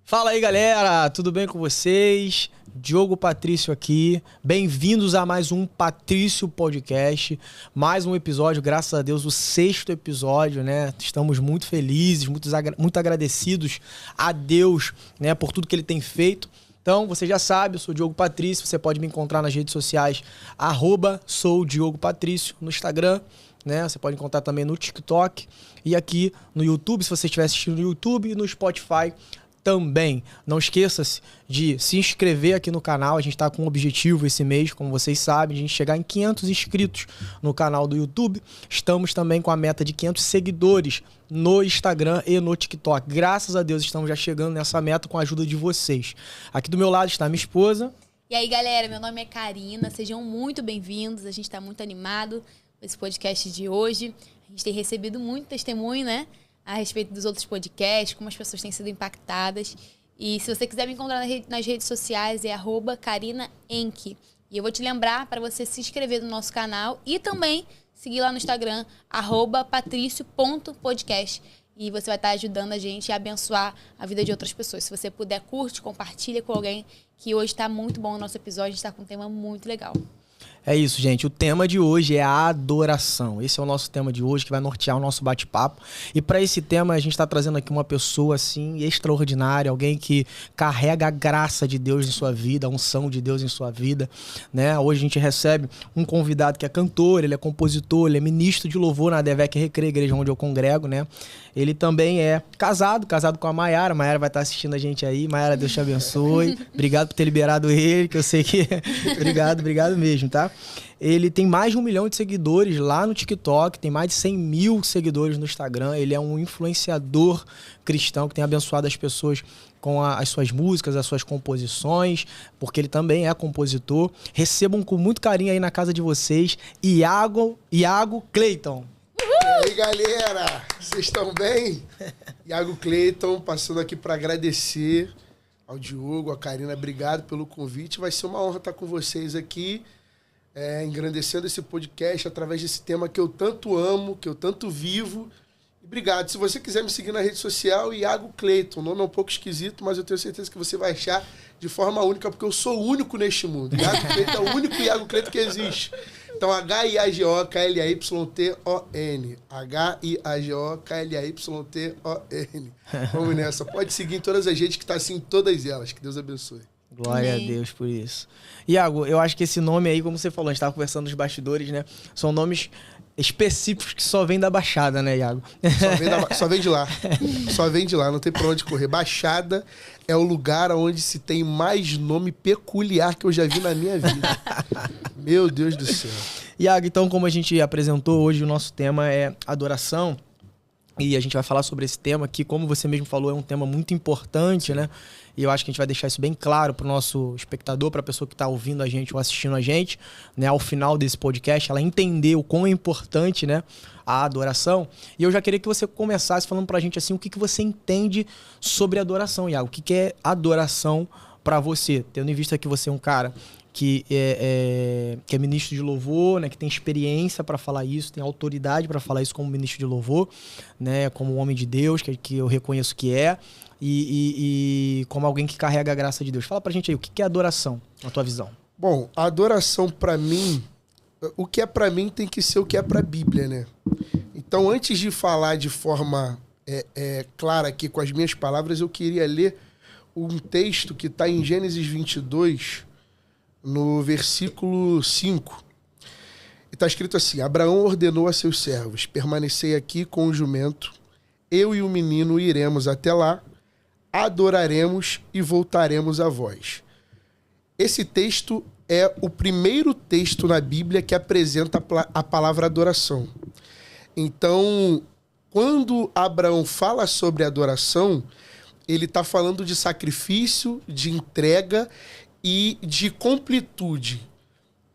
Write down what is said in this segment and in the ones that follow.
Fala aí, galera, tudo bem com vocês? Diogo Patrício aqui, bem-vindos a mais um Patrício Podcast, mais um episódio, graças a Deus, o 6º episódio, né? Estamos muito felizes, muito agradecidos a Deus, né, por tudo que Ele tem feito. Então, você já sabe, eu sou o Diogo Patrício, você pode me encontrar nas redes sociais, @soudiogopatricio, no Instagram, né? Você pode encontrar também no TikTok e aqui no YouTube, se você estiver assistindo no YouTube e no Spotify também. Não esqueça-se de se inscrever aqui no canal. A gente está com um objetivo esse mês, como vocês sabem, de a gente chegar em 500 inscritos no canal do YouTube. Estamos também com a meta de 500 seguidores no Instagram e no TikTok. Graças a Deus estamos já chegando nessa meta com a ajuda de vocês. Aqui do meu lado está minha esposa. E aí, galera, meu nome é Karina. Sejam muito bem-vindos. A gente está muito animado com esse podcast de hoje. A gente tem recebido muito testemunho, né? A respeito dos outros podcasts, como as pessoas têm sido impactadas. E se você quiser me encontrar nas redes sociais, é @KarinaEnck. E eu vou te lembrar para você se inscrever no nosso canal e também seguir lá no Instagram, @patricio.podcast. E você vai estar ajudando a gente a abençoar a vida de outras pessoas. Se você puder, curte, compartilha com alguém, que hoje está muito bom o nosso episódio. A gente está com um tema muito legal. É isso, gente. O tema de hoje é a adoração. Esse é o nosso tema de hoje, que vai nortear o nosso bate-papo. E para esse tema, a gente está trazendo aqui uma pessoa, assim, extraordinária, alguém que carrega a graça de Deus em sua vida, a unção de Deus em sua vida, né? Hoje a gente recebe um convidado que é cantor, ele é compositor, ele é ministro de louvor na Devec Recreio, igreja onde eu congrego, né? Ele também é casado com a Mayara. A Mayara vai estar assistindo a gente aí. Mayara, Deus te abençoe. Obrigado por ter liberado ele, que eu sei que... Obrigado mesmo, tá? Ele tem mais de 1 milhão de seguidores lá no TikTok, tem mais de 100 mil seguidores no Instagram. Ele é um influenciador cristão que tem abençoado as pessoas com as suas músicas, as suas composições, porque ele também é compositor. Recebam com muito carinho aí na casa de vocês, Iago Cleiton. E aí, galera, vocês estão bem? Iago Cleiton, passando aqui para agradecer ao Diogo, a Karina, obrigado pelo convite. Vai ser uma honra estar com vocês aqui, engrandecendo esse podcast através desse tema que eu tanto amo, que eu tanto vivo. Obrigado. Se você quiser me seguir na rede social, Iago Cleiton. O nome é um pouco esquisito, mas eu tenho certeza que você vai achar de forma única, porque eu sou o único neste mundo. Iago Cleiton é o único Iago Cleiton que existe. Então, HIAGOKLAYTON. HIAGOKLAYTON. Vamos nessa. Pode seguir em todas as redes, que está assim em todas elas. Que Deus abençoe. Glória a Deus por isso. Iago, eu acho que esse nome aí, como você falou, a gente estava conversando nos bastidores, né? São nomes específicos que só vêm da Baixada, né, Iago? Só vem de lá. Só vem de lá, não tem pra onde correr. Baixada é o lugar onde se tem mais nome peculiar que eu já vi na minha vida. Meu Deus do céu. Iago, então, como a gente apresentou hoje, o nosso tema é adoração. E a gente vai falar sobre esse tema que, como você mesmo falou, é um tema muito importante, né? E eu acho que a gente vai deixar isso bem claro para o nosso espectador, para a pessoa que está ouvindo a gente ou assistindo a gente, né? Ao final desse podcast, ela entender o quão é importante, né, a adoração. E eu já queria que você começasse falando para a gente assim, o que você entende sobre adoração, Iago. O que é adoração para você? Tendo em vista que você é um cara que é ministro de louvor, né, que tem experiência para falar isso, tem autoridade para falar isso como ministro de louvor, né, como homem de Deus, que eu reconheço que é, e como alguém que carrega a graça de Deus. Fala pra gente aí, o que é adoração, na tua visão? Bom, a adoração pra mim, o que é pra mim tem que ser o que é pra Bíblia, né? Então, antes de falar de forma clara aqui com as minhas palavras, eu queria ler um texto que está em Gênesis 22, no versículo 5. E está escrito assim: Abraão ordenou a seus servos: permanecei aqui com o jumento, eu e o menino iremos até lá, adoraremos e voltaremos a vós. Esse texto é o primeiro texto na Bíblia que apresenta a palavra adoração. Então, quando Abraão fala sobre adoração, ele está falando de sacrifício, de entrega e de completude.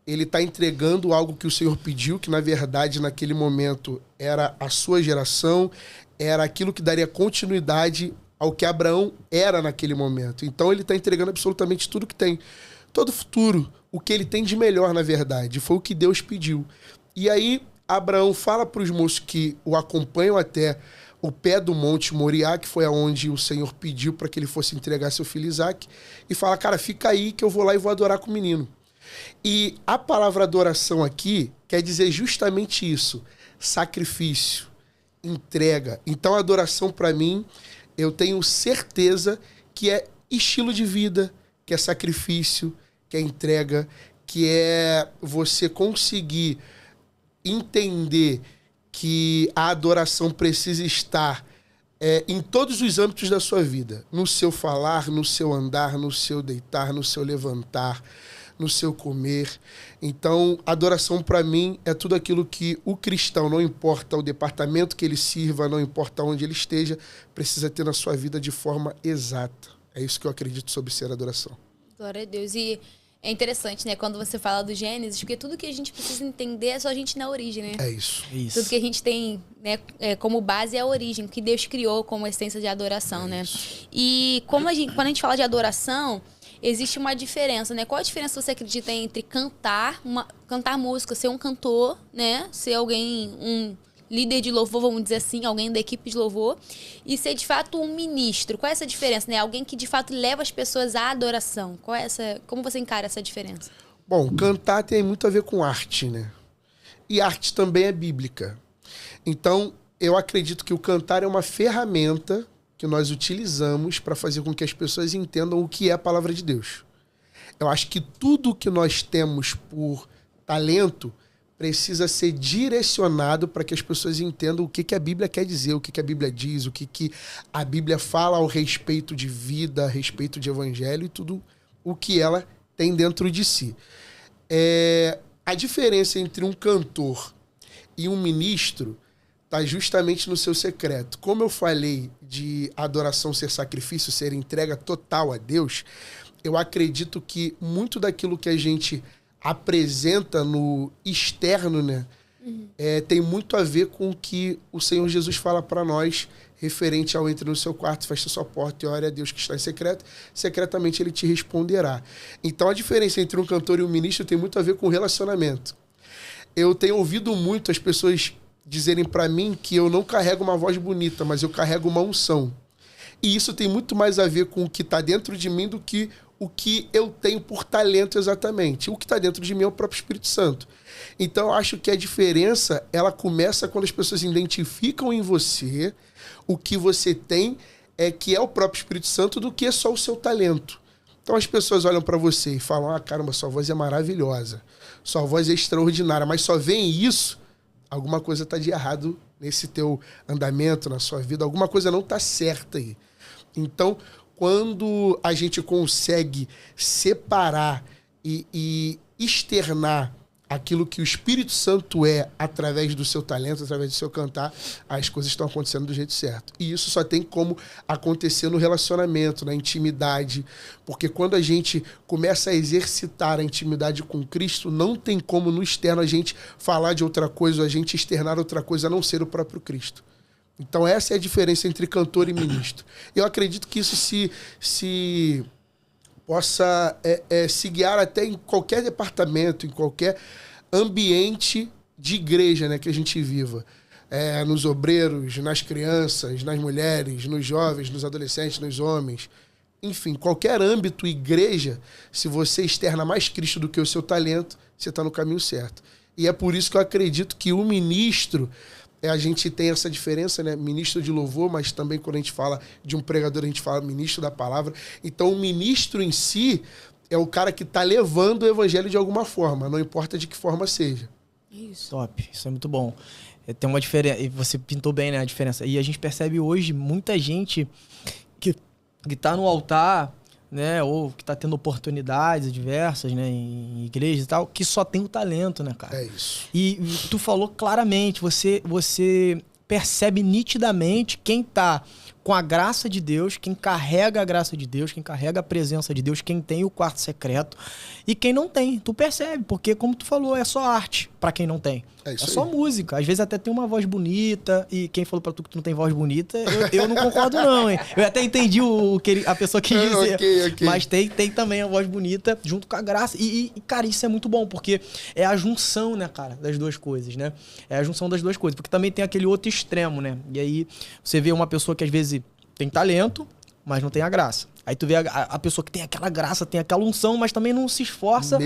Ele está entregando algo que o Senhor pediu, que na verdade naquele momento era a sua geração, era aquilo que daria continuidade ao que Abraão era naquele momento. Então ele está entregando absolutamente tudo que tem. Todo o futuro, o que ele tem de melhor, na verdade, foi o que Deus pediu. E aí Abraão fala para os moços que o acompanham até o pé do Monte Moriá, que foi aonde o Senhor pediu para que ele fosse entregar seu filho Isaac, e fala, cara, fica aí que eu vou lá e vou adorar com o menino. E a palavra adoração aqui quer dizer justamente isso, sacrifício, entrega. Então a adoração para mim, eu tenho certeza que é estilo de vida, que é sacrifício, que é entrega, que é você conseguir entender que a adoração precisa estar em todos os âmbitos da sua vida. No seu falar, no seu andar, no seu deitar, no seu levantar, no seu comer. Então, adoração para mim é tudo aquilo que o cristão, não importa o departamento que ele sirva, não importa onde ele esteja, precisa ter na sua vida de forma exata. É isso que eu acredito sobre ser adoração. Glória a Deus. E é interessante, né, quando você fala do Gênesis, porque tudo que a gente precisa entender é só a gente na origem, né? É isso. Tudo que a gente tem, né, como base é a origem, o que Deus criou como essência de adoração, né? E quando a gente fala de adoração, existe uma diferença, né? Qual a diferença você acredita entre cantar música, ser um cantor, né? Ser alguém, um líder de louvor, vamos dizer assim, alguém da equipe de louvor, e ser de fato um ministro? Qual é essa diferença, né? Alguém que de fato leva as pessoas à adoração. Como você encara essa diferença? Bom, cantar tem muito a ver com arte, né? E arte também é bíblica. Então, eu acredito que o cantar é uma ferramenta que nós utilizamos para fazer com que as pessoas entendam o que é a palavra de Deus. Eu acho que tudo que nós temos por talento precisa ser direcionado para que as pessoas entendam o que a Bíblia quer dizer, o que a Bíblia diz, o que a Bíblia fala ao respeito de vida, a respeito de evangelho e tudo o que ela tem dentro de si. A diferença entre um cantor e um ministro está justamente no seu secreto. Como eu falei de adoração ser sacrifício, ser entrega total a Deus, eu acredito que muito daquilo que a gente apresenta no externo, né, tem muito a ver com o que o Senhor Jesus fala para nós referente ao entre no seu quarto, feche sua porta e ore a Deus que está em secreto, secretamente ele te responderá. Então a diferença entre um cantor e um ministro tem muito a ver com o relacionamento. Eu tenho ouvido muito as pessoas dizerem para mim que eu não carrego uma voz bonita, mas eu carrego uma unção. E isso tem muito mais a ver com o que está dentro de mim do que o que eu tenho por talento exatamente. O que está dentro de mim é o próprio Espírito Santo. Então, eu acho que a diferença, ela começa quando as pessoas identificam em você o que você tem, que é o próprio Espírito Santo, do que é só o seu talento. Então, as pessoas olham para você e falam, caramba, sua voz é maravilhosa, sua voz é extraordinária, mas só vem isso, alguma coisa está de errado nesse teu andamento, na sua vida, alguma coisa não está certa aí. Então, quando a gente consegue separar e externar aquilo que o Espírito Santo é através do seu talento, através do seu cantar, as coisas estão acontecendo do jeito certo. E isso só tem como acontecer no relacionamento, na intimidade, porque quando a gente começa a exercitar a intimidade com Cristo, não tem como no externo a gente falar de outra coisa, a gente externar outra coisa a não ser o próprio Cristo. Então essa é a diferença entre cantor e ministro. Eu acredito que isso se possa se guiar até em qualquer departamento, em qualquer ambiente de igreja, né, que a gente viva. Nos obreiros, nas crianças, nas mulheres, nos jovens, nos adolescentes, nos homens. Enfim, qualquer âmbito, igreja, se você externa mais Cristo do que o seu talento, você está no caminho certo. E é por isso que eu acredito que o ministro, a gente tem essa diferença, né? Ministro de louvor, mas também quando a gente fala de um pregador, a gente fala ministro da palavra. Então, o ministro em si é o cara que está levando o evangelho de alguma forma, não importa de que forma seja. Isso. Top, isso é muito bom. Tem uma diferença, e você pintou bem, né, a diferença. E a gente percebe hoje muita gente que está no altar, né, ou que está tendo oportunidades diversas, né, em igrejas e tal, que só tem o talento, né, cara? É isso. E tu falou claramente, você percebe nitidamente quem tá com a graça de Deus, quem carrega a graça de Deus, quem carrega a presença de Deus, quem tem o quarto secreto e quem não tem. Tu percebe, porque como tu falou, é só arte pra quem não tem. É só música. Às vezes até tem uma voz bonita e quem falou pra tu que tu não tem voz bonita, eu não concordo não, hein. Eu até entendi o que a pessoa quis dizer. Okay. Mas tem também a voz bonita junto com a graça. E, cara, isso é muito bom, porque é a junção, né, cara, das duas coisas, né? É a junção das duas coisas, porque também tem aquele outro extremo, né? E aí você vê uma pessoa que às vezes tem talento, mas não tem a graça. Aí tu vê a pessoa que tem aquela graça, tem aquela unção, mas também não se esforça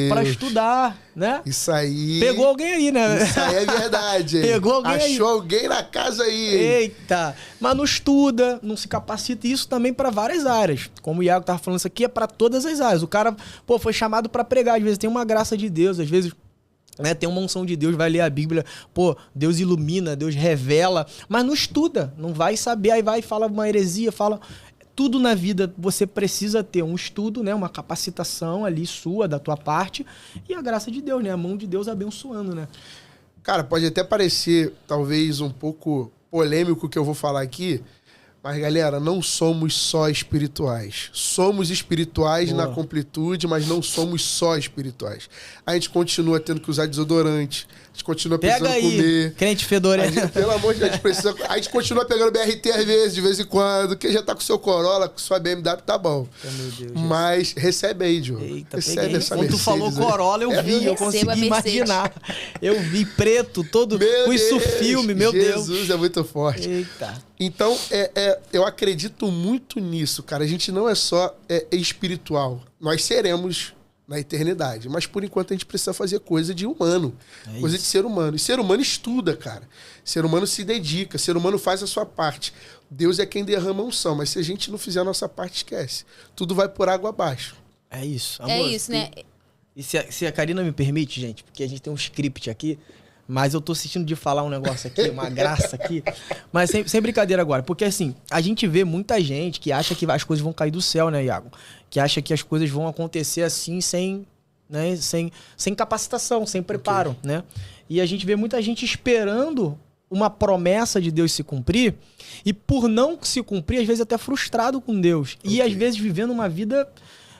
pra estudar, né? Isso aí... Pegou alguém aí, né? Isso aí é verdade. Pegou alguém aí. Achou alguém na casa aí. Eita! Mas não estuda, não se capacita. Isso também pra várias áreas. Como o Iago tava falando, isso aqui é pra todas as áreas. O cara, pô, foi chamado pra pregar. Às vezes tem uma graça de Deus, às vezes... né, tem uma unção de Deus, vai ler a Bíblia, pô, Deus ilumina, Deus revela, mas não estuda, não vai saber, aí vai e fala uma heresia, fala... Tudo na vida você precisa ter um estudo, né, uma capacitação ali sua, da tua parte, e a graça de Deus, né, a mão de Deus abençoando, né? Cara, pode até parecer talvez um pouco polêmico o que eu vou falar aqui, mas, galera, não somos só espirituais. Somos espirituais na completude, mas não somos só espirituais. A gente continua tendo que usar desodorante, a gente continua precisando comer. Crente fedorento. Pelo amor de Deus, a gente continua pegando BRT às vezes, de vez em quando. Quem já tá com seu Corolla, com sua BMW, tá bom. Meu Deus, mas recebe aí, João. Eita, recebe essa Quando tu falou Corolla, eu vi, eu consegui imaginar. Eu vi preto, todo com isso filme, meu Deus. Jesus é muito forte. Eita. Então, eu acredito muito nisso, cara. A gente não é só espiritual. Nós seremos na eternidade. Mas, por enquanto, a gente precisa fazer coisa de humano. Coisa de ser humano. E ser humano estuda, cara. Ser humano se dedica. Ser humano faz a sua parte. Deus é quem derrama a unção. Mas se a gente não fizer a nossa parte, esquece. Tudo vai por água abaixo. É isso. Amor, é isso, né? E se a Karina me permite, gente, porque a gente tem um script aqui... Mas eu tô assistindo de falar um negócio aqui, uma graça aqui. Mas sem brincadeira agora. Porque assim, a gente vê muita gente que acha que as coisas vão cair do céu, né, Iago? Que acha que as coisas vão acontecer assim sem capacitação, sem preparo, né? E a gente vê muita gente esperando uma promessa de Deus se cumprir. E por não se cumprir, às vezes até frustrado com Deus. E às vezes vivendo uma vida...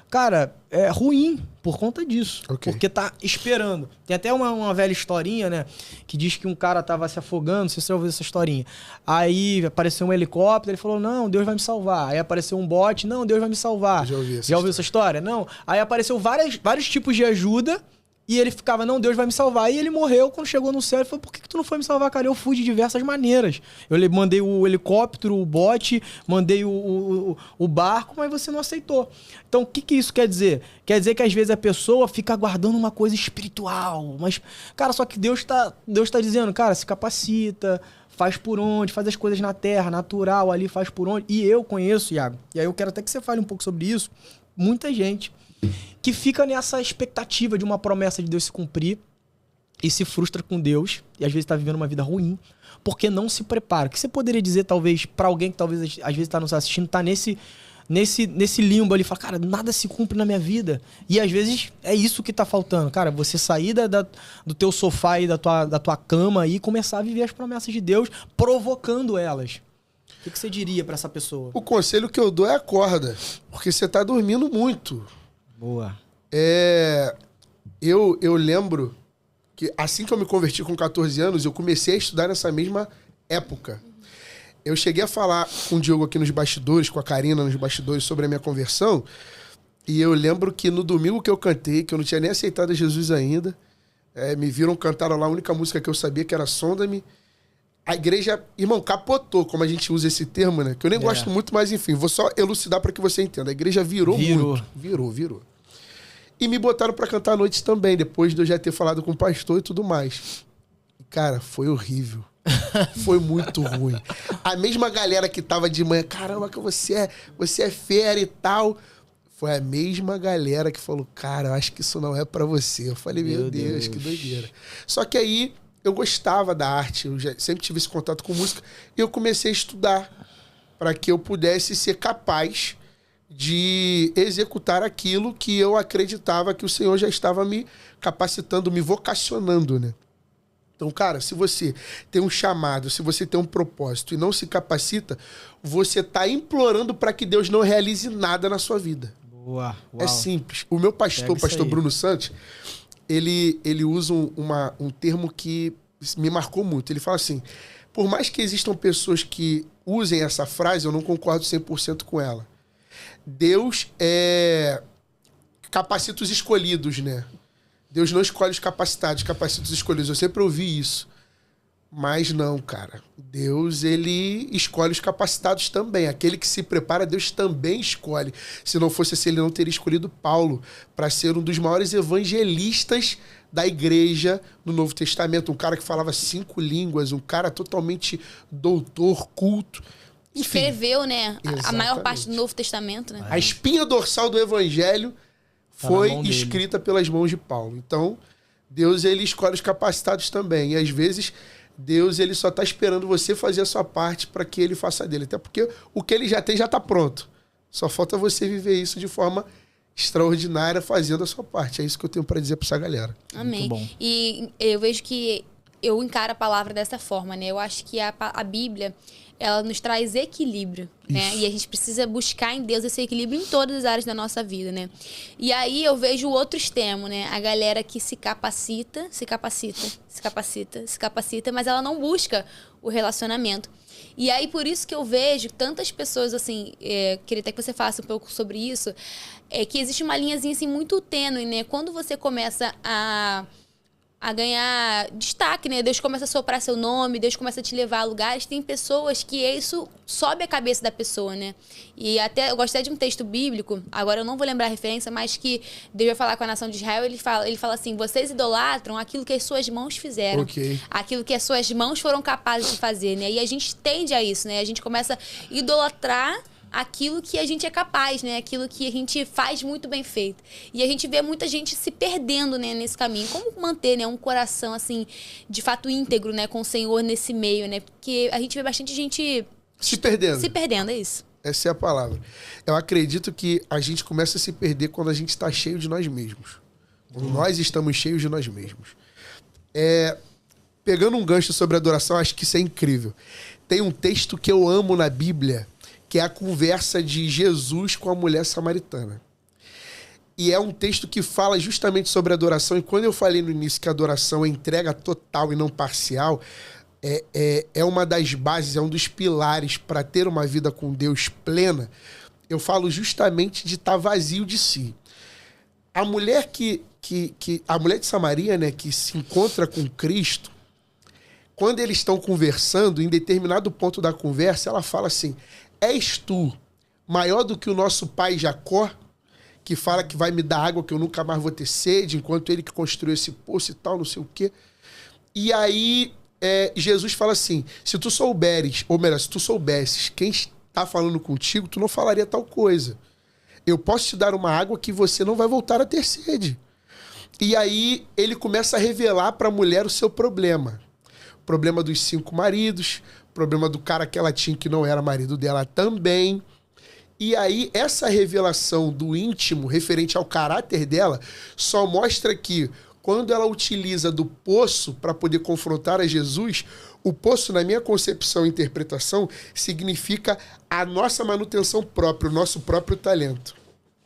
Cara, é ruim por conta disso. Porque tá esperando. Tem até uma velha historinha, né? Que diz que um cara tava se afogando. Não sei se você já ouviu essa historinha. Aí apareceu um helicóptero. Ele falou, não, Deus vai me salvar. Aí apareceu um bote. Não, Deus vai me salvar. Já ouviu essa história? Não. Aí apareceu vários tipos de ajuda. E ele ficava, não, Deus vai me salvar. E ele morreu. Quando chegou no céu, ele falou, por que tu não foi me salvar, cara? Eu fui de diversas maneiras. Eu mandei o helicóptero, o bote, mandei o barco, mas você não aceitou. Então, o que isso quer dizer? Quer dizer que às vezes a pessoa fica aguardando uma coisa espiritual. Mas, cara, só que Deus tá dizendo, cara, se capacita, faz por onde, faz as coisas na terra, natural ali, faz por onde. E eu conheço, Iago, e aí eu quero até que você fale um pouco sobre isso, muita gente que fica nessa expectativa de uma promessa de Deus se cumprir e se frustra com Deus e às vezes está vivendo uma vida ruim porque não se prepara. O que você poderia dizer, talvez, para alguém que talvez às vezes está nos assistindo, está nesse limbo ali, fala, cara, nada se cumpre na minha vida. E às vezes é isso que tá faltando. Cara, você sair do teu sofá e da tua cama e começar a viver as promessas de Deus, provocando elas. O que você diria para essa pessoa? O conselho que eu dou é acorda, porque você tá dormindo muito. Boa. Eu lembro que assim que eu me converti com 14 anos, eu comecei a estudar nessa mesma época. Eu cheguei a falar com o Diogo aqui nos bastidores, com a Karina nos bastidores, sobre a minha conversão. E eu lembro que no domingo que eu cantei, que eu não tinha nem aceitado Jesus ainda, me viram cantar lá a única música que eu sabia, que era Sonda-me. A igreja, irmão, capotou, como a gente usa esse termo, né? Que eu nem gosto muito, mas enfim, vou só elucidar para que você entenda. A igreja virou muito. Virou. E me botaram para cantar à noite também, depois de eu já ter falado com o pastor e tudo mais. Cara, foi horrível. Foi muito ruim. A mesma galera que tava de manhã, caramba, que você é fera e tal. Foi a mesma galera que falou, cara, eu acho que isso não é pra você. Eu falei, meu Deus, que doideira. Só que aí eu gostava da arte, eu já sempre tive esse contato com música, e eu comecei a estudar para que eu pudesse ser capaz de executar aquilo que eu acreditava que o Senhor já estava me capacitando, me vocacionando, né? Então, cara, se você tem um chamado, se você tem um propósito e não se capacita, você está implorando para que Deus não realize nada na sua vida. Boa. Uau. É simples. O meu pastor, o pastor Bruno Santos, ele usa um termo que me marcou muito. Ele fala assim, por mais que existam pessoas que usem essa frase, eu não concordo 100% com ela. Deus capacita os escolhidos, né? Deus não escolhe os capacitados, capacita os escolhidos. Eu sempre ouvi isso. Mas não, cara. Deus, ele escolhe os capacitados também. Aquele que se prepara, Deus também escolhe. Se não fosse assim, ele não teria escolhido Paulo para ser um dos maiores evangelistas da igreja no Novo Testamento. Um cara que falava 5 línguas, um cara totalmente doutor, culto. Enfim, escreveu, né? Exatamente. A maior parte do Novo Testamento, né? A espinha dorsal do evangelho foi escrita pelas mãos de Paulo. Então, Deus, ele escolhe os capacitados também. E às vezes, Deus, ele só está esperando você fazer a sua parte para que ele faça dele. Até porque o que ele já tem já está pronto. Só falta você viver isso de forma extraordinária, fazendo a sua parte. É isso que eu tenho para dizer para essa galera. Amém. E eu vejo que eu encaro a palavra dessa forma, né? Eu acho que a Bíblia, ela nos traz equilíbrio, né? E a gente precisa buscar em Deus esse equilíbrio em todas as áreas da nossa vida, né? E aí eu vejo o outro extremo, né? A galera que se capacita, mas ela não busca o relacionamento. E aí, por isso que eu vejo tantas pessoas, assim, queria até que você falasse um pouco sobre isso, que existe uma linhazinha, assim, muito tênue, né? Quando você começa a ganhar destaque, né? Deus começa a soprar seu nome, Deus começa a te levar a lugares. Tem pessoas que isso sobe a cabeça da pessoa, né? E até, eu gosto até de um texto bíblico, agora eu não vou lembrar a referência, mas que Deus vai falar com a nação de Israel, ele fala assim, vocês idolatram aquilo que as suas mãos fizeram. Okay. Aquilo que as suas mãos foram capazes de fazer, né? E a gente tende a isso, né? A gente começa a idolatrar aquilo que a gente é capaz, né? Aquilo que a gente faz muito bem feito. E a gente vê muita gente se perdendo, né, nesse caminho. Como manter, né, um coração, assim, de fato íntegro, né, com o Senhor nesse meio, né? Porque a gente vê bastante gente se perdendo. Se perdendo, é isso. Essa é a palavra. Eu acredito que a gente começa a se perder quando a gente está cheio de nós mesmos. Quando nós estamos cheios de nós mesmos. Pegando um gancho sobre adoração, acho que isso é incrível. Tem um texto que eu amo na Bíblia, que é a conversa de Jesus com a mulher samaritana. E é um texto que fala justamente sobre adoração. E quando eu falei no início que a adoração é entrega total e não parcial, é uma das bases, é um dos pilares para ter uma vida com Deus plena. Eu falo justamente de estar vazio de si. A mulher a mulher de Samaria, né, que se encontra com Cristo, quando eles estão conversando, em determinado ponto da conversa, ela fala assim: és tu maior do que o nosso pai Jacó, que fala que vai me dar água que eu nunca mais vou ter sede, enquanto ele que construiu esse poço e tal, não sei o quê. E aí Jesus fala assim, se tu souberes, ou melhor, se tu soubesses quem está falando contigo, tu não falaria tal coisa. Eu posso te dar uma água que você não vai voltar a ter sede. E aí ele começa a revelar para a mulher o seu problema. Problema dos 5 maridos, problema do cara que ela tinha que não era marido dela também. E aí essa revelação do íntimo referente ao caráter dela só mostra que quando ela utiliza do poço para poder confrontar a Jesus, o poço, na minha concepção e interpretação, significa a nossa manutenção própria, o nosso próprio talento.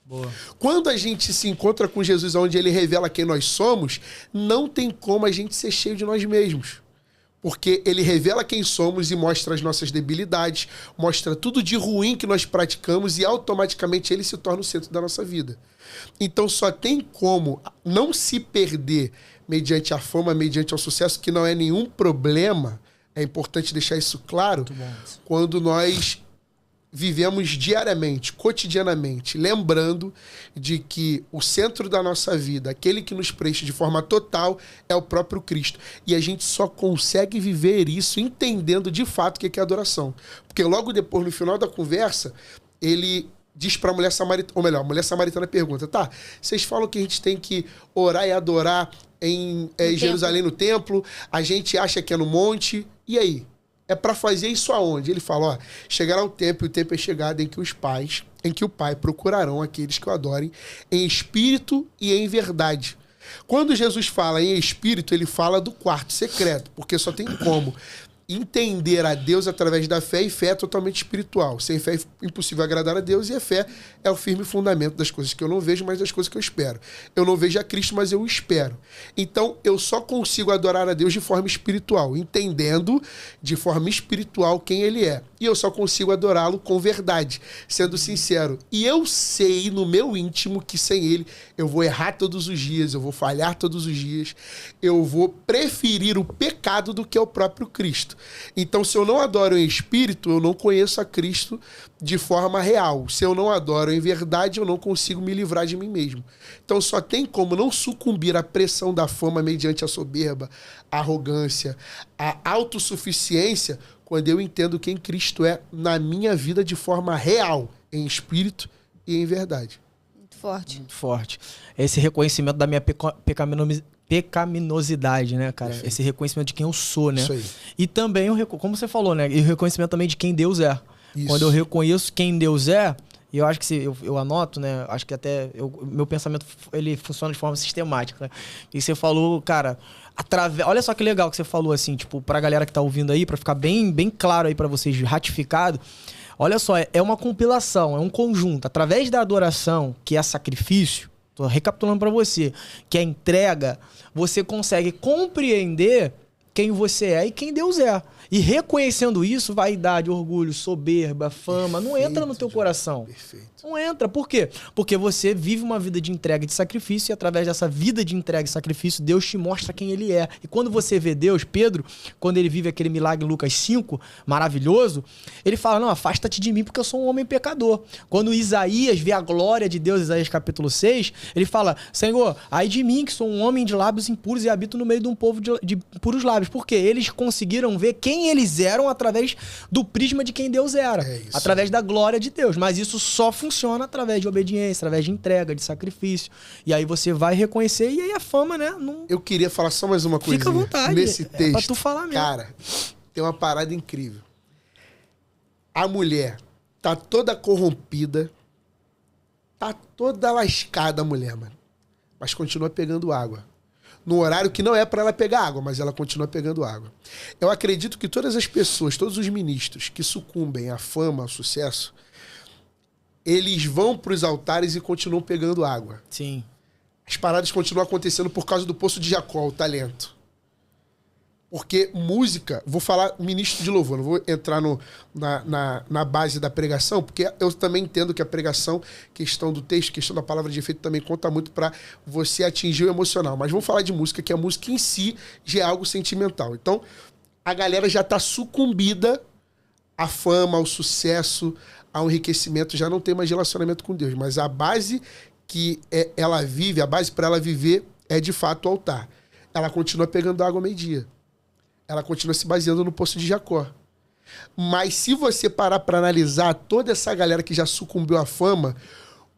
Boa. Quando a gente se encontra com Jesus, onde ele revela quem nós somos, não tem como a gente ser cheio de nós mesmos. Porque ele revela quem somos e mostra as nossas debilidades, mostra tudo de ruim que nós praticamos e automaticamente ele se torna o centro da nossa vida. Então só tem como não se perder mediante a fama, mediante o sucesso, que não é nenhum problema, é importante deixar isso claro, quando nós vivemos diariamente, cotidianamente, lembrando de que o centro da nossa vida, aquele que nos preenche de forma total, é o próprio Cristo. E a gente só consegue viver isso entendendo de fato o que é adoração. Porque logo depois, no final da conversa, ele diz para a mulher samaritana, ou melhor, a mulher samaritana pergunta, tá, vocês falam que a gente tem que orar e adorar em Jerusalém, no templo, a gente acha que é no monte, e aí? É para fazer isso aonde? Ele fala, ó, chegará o tempo, e o tempo é chegado em que o Pai procurarão aqueles que o adorem em espírito e em verdade. Quando Jesus fala em espírito, ele fala do quarto secreto, porque só tem como entender a Deus através da fé, e fé é totalmente espiritual. Sem fé é impossível agradar a Deus, e a fé é o firme fundamento das coisas que eu não vejo, mas das coisas que eu espero. Eu não vejo a Cristo, mas eu o espero. Então, eu só consigo adorar a Deus de forma espiritual, entendendo de forma espiritual quem Ele é. E eu só consigo adorá-lo com verdade, sendo sincero. E eu sei no meu íntimo que sem Ele eu vou errar todos os dias, eu vou falhar todos os dias, eu vou preferir o pecado do que o próprio Cristo. Então, se eu não adoro em espírito, eu não conheço a Cristo de forma real. Se eu não adoro em verdade, eu não consigo me livrar de mim mesmo. Então, só tem como não sucumbir à pressão da fama mediante a soberba, a arrogância, a autossuficiência, quando eu entendo quem Cristo é na minha vida de forma real, em espírito e em verdade. Muito forte. Muito forte. Esse reconhecimento da minha pecaminosidade, né, cara? Perfeito. Esse reconhecimento de quem eu sou, né? Isso aí. E também, como você falou, né? E o reconhecimento também de quem Deus é. Isso. Quando eu reconheço quem Deus é, e eu acho que se eu anoto, né? Acho que até meu pensamento ele funciona de forma sistemática, né? E você falou, cara, olha só que legal que você falou, assim, tipo, pra galera que tá ouvindo aí, pra ficar bem, bem claro aí pra vocês, ratificado. Olha só, é uma compilação, é um conjunto. Através da adoração, que é sacrifício, tô recapitulando pra você, que é entrega, você consegue compreender quem você é e quem Deus é. E reconhecendo isso, vaidade, orgulho, soberba, fama, não entra no teu coração. Perfeito. Não entra. Por quê? Porque você vive uma vida de entrega e de sacrifício, e através dessa vida de entrega e sacrifício, Deus te mostra quem Ele é. E quando você vê Deus, Pedro, quando ele vive aquele milagre em Lucas 5, maravilhoso, ele fala, não, afasta-te de mim porque eu sou um homem pecador. Quando Isaías vê a glória de Deus, Isaías capítulo 6, ele fala, Senhor, ai de mim que sou um homem de lábios impuros e habito no meio de um povo de puros lábios. Por quê? Eles conseguiram ver quem eles eram através do prisma de quem Deus era. É isso. Através da glória de Deus. Mas isso só funciona através de obediência, através de entrega, de sacrifício. E aí você vai reconhecer e aí a fama, né? Não... Eu queria falar só mais uma coisa. Fica à vontade. Nesse texto. É pra tu falar mesmo. Cara, tem uma parada incrível. A mulher tá toda corrompida, tá toda lascada a mulher, mano. Mas continua pegando água. No horário que não é para ela pegar água, mas ela continua pegando água. Eu acredito que todas as pessoas, todos os ministros que sucumbem à fama, ao sucesso, eles vão para os altares e continuam pegando água. Sim. As paradas continuam acontecendo por causa do poço de Jacó, o talento. Porque música, vou falar ministro de louvor, não vou entrar na base da pregação, porque eu também entendo que a pregação, questão do texto, questão da palavra de efeito, também conta muito para você atingir o emocional. Mas vamos falar de música, que a música em si já é algo sentimental. Então, a galera já está sucumbida à fama, ao sucesso, ao enriquecimento, já não tem mais relacionamento com Deus. Mas a base que ela vive, a base para ela viver é de fato o altar. Ela continua pegando água ao meio-dia. Ela continua se baseando no poço de Jacó. Mas se você parar para analisar toda essa galera que já sucumbiu à fama,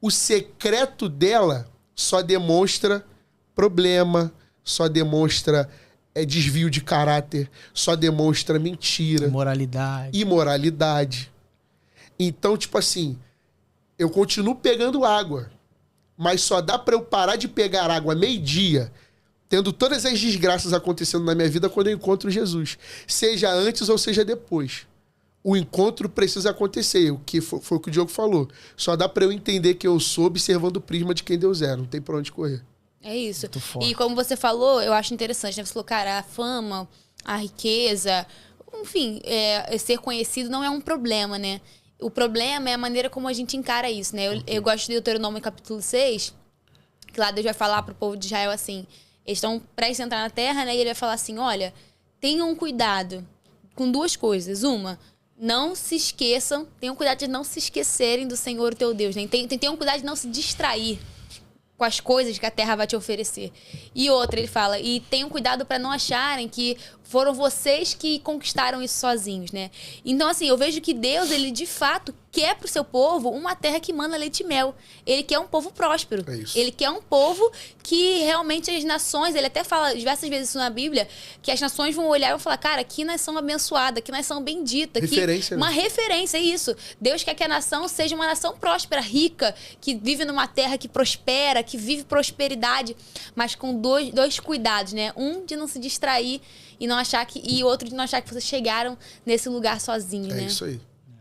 o secreto dela só demonstra problema, só demonstra desvio de caráter, só demonstra mentira. Imoralidade. Então, tipo assim, eu continuo pegando água, mas só dá para eu parar de pegar água meio-dia, tendo todas as desgraças acontecendo na minha vida quando eu encontro Jesus. Seja antes ou seja depois. O encontro precisa acontecer. O que foi o que o Diogo falou. Só dá pra eu entender que eu sou observando o prisma de quem Deus é. Não tem pra onde correr. É isso. E como você falou, eu acho interessante, né? Você falou, cara, a fama, a riqueza, enfim, ser conhecido não é um problema, né? O problema é a maneira como a gente encara isso, né? Eu gosto de Deuteronômio capítulo 6, que lá Deus vai falar pro povo de Israel assim... Eles estão prestes a entrar na terra, né? E ele vai falar assim, olha, tenham cuidado com duas coisas. Uma, não se esqueçam, tenham cuidado de não se esquecerem do Senhor, o teu Deus. Né? Tenham cuidado de não se distrair com as coisas que a terra vai te oferecer. E outra, ele fala, e tenham cuidado para não acharem que Foram vocês que conquistaram isso sozinhos, né? Então, assim, eu vejo que Deus, ele de fato quer pro seu povo uma terra que mana leite e mel. Ele quer um povo próspero. É isso. Ele quer um povo que realmente as nações, ele até fala diversas vezes isso na Bíblia, que as nações vão olhar e vão falar, cara, que nação abençoada, que nação bendita. Referência, Uma né? referência, é isso. Deus quer que a nação seja uma nação próspera, rica, que vive numa terra que prospera, que vive prosperidade, mas com dois cuidados, né? Um de não se distrair e não achar que, e outro de não achar que vocês chegaram nesse lugar sozinho, né? É isso aí.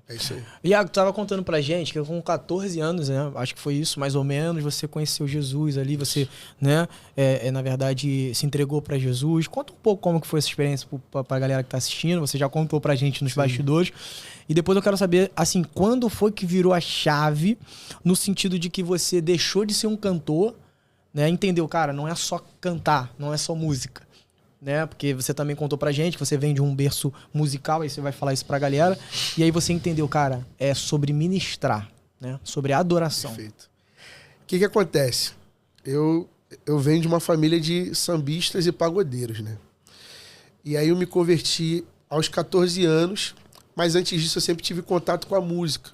É isso aí. Iago, tu tava contando pra gente que com 14 anos, né? Acho que foi isso, mais ou menos, você conheceu Jesus ali, você, né? Na verdade, se entregou pra Jesus. Conta um pouco como que foi essa experiência pra galera que tá assistindo. Você já contou pra gente nos bastidores. E depois eu quero saber, assim, quando foi que virou a chave no sentido de que você deixou de ser um cantor, né? Entendeu, cara, não é só cantar, não é só música. Né? Porque você também contou pra gente que você vem de um berço musical, aí você vai falar isso pra galera. E aí você entendeu, cara, é sobre ministrar, né? Sobre adoração. Perfeito. O que acontece? Eu venho de uma família de sambistas e pagodeiros, né? E aí eu me converti aos 14 anos, mas antes disso eu sempre tive contato com a música.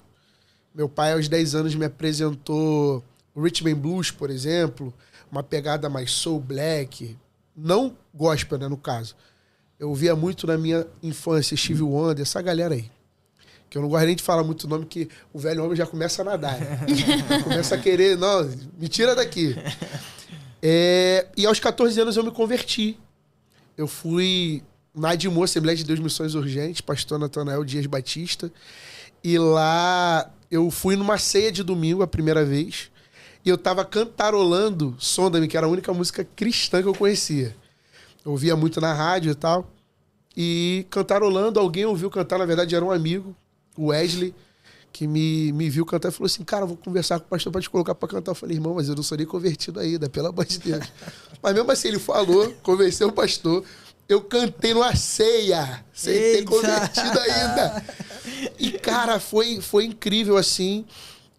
Meu pai, aos 10 anos, me apresentou o Rhythm and Blues, por exemplo, uma pegada mais soul black, não gospel, né, no caso. Eu ouvia muito na minha infância Stevie Wonder, essa galera aí. Que eu não gosto nem de falar muito o nome, que o velho homem já começa a nadar. Né? Começa a querer, não, me tira daqui. E aos 14 anos eu me converti. Eu fui na ADMO, Assembleia de Deus Missões Urgentes, pastor Natanael Dias Batista. E lá eu fui numa ceia de domingo a primeira vez. E eu tava cantarolando Sonda-me, que era a única música cristã que eu conhecia. Eu ouvia muito na rádio e tal. E cantarolando, alguém ouviu cantar, na verdade era um amigo, o Wesley, que me viu cantar e falou assim, cara, eu vou conversar com o pastor pra te colocar pra cantar. Eu falei, irmão, mas eu não sou nem convertido ainda, pelo amor de Deus. Mas mesmo assim ele falou, convenceu o pastor. Eu cantei numa ceia, sem ter convertido ainda. E, cara, foi incrível assim.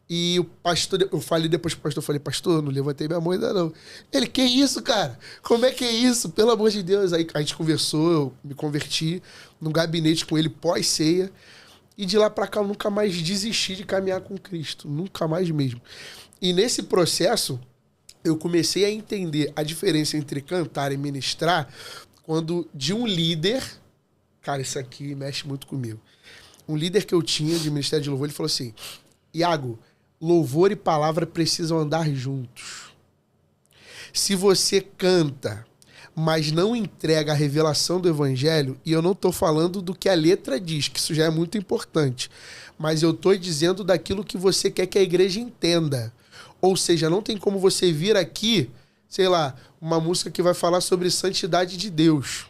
E o pastor, eu falei depois pro pastor, falei, pastor, não levantei minha mão ainda não. Ele, que isso, cara? Como é que é isso? Pelo amor de Deus. Aí a gente conversou, eu me converti num gabinete com ele pós-ceia. E de lá pra cá eu nunca mais desisti de caminhar com Cristo. Nunca mais mesmo. E nesse processo, eu comecei a entender a diferença entre cantar e ministrar quando de um líder... Cara, isso aqui mexe muito comigo. Um líder que eu tinha de Ministério de Louvor, ele falou assim, Iago, louvor e palavra precisam andar juntos. Se você canta, mas não entrega a revelação do evangelho, e eu não estou falando do que a letra diz, que isso já é muito importante, mas eu estou dizendo daquilo que você quer que a igreja entenda. Ou seja, não tem como você vir aqui, sei lá, uma música que vai falar sobre santidade de Deus.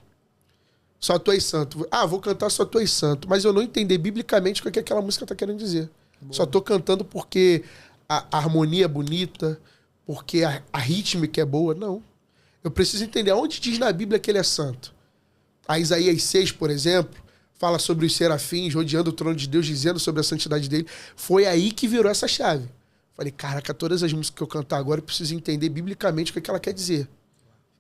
Só tu és santo. Ah, vou cantar Só tu és santo, mas eu não entender biblicamente o que aquela música está querendo dizer. Boa. Só tô cantando porque a harmonia é bonita, porque a rítmica é boa. Não. Eu preciso entender aonde diz na Bíblia que ele é santo. A Isaías 6, por exemplo, fala sobre os serafins rodeando o trono de Deus, dizendo sobre a santidade dele. Foi aí que virou essa chave. Falei, caraca, todas as músicas que eu cantar agora eu preciso entender biblicamente o que ela quer dizer.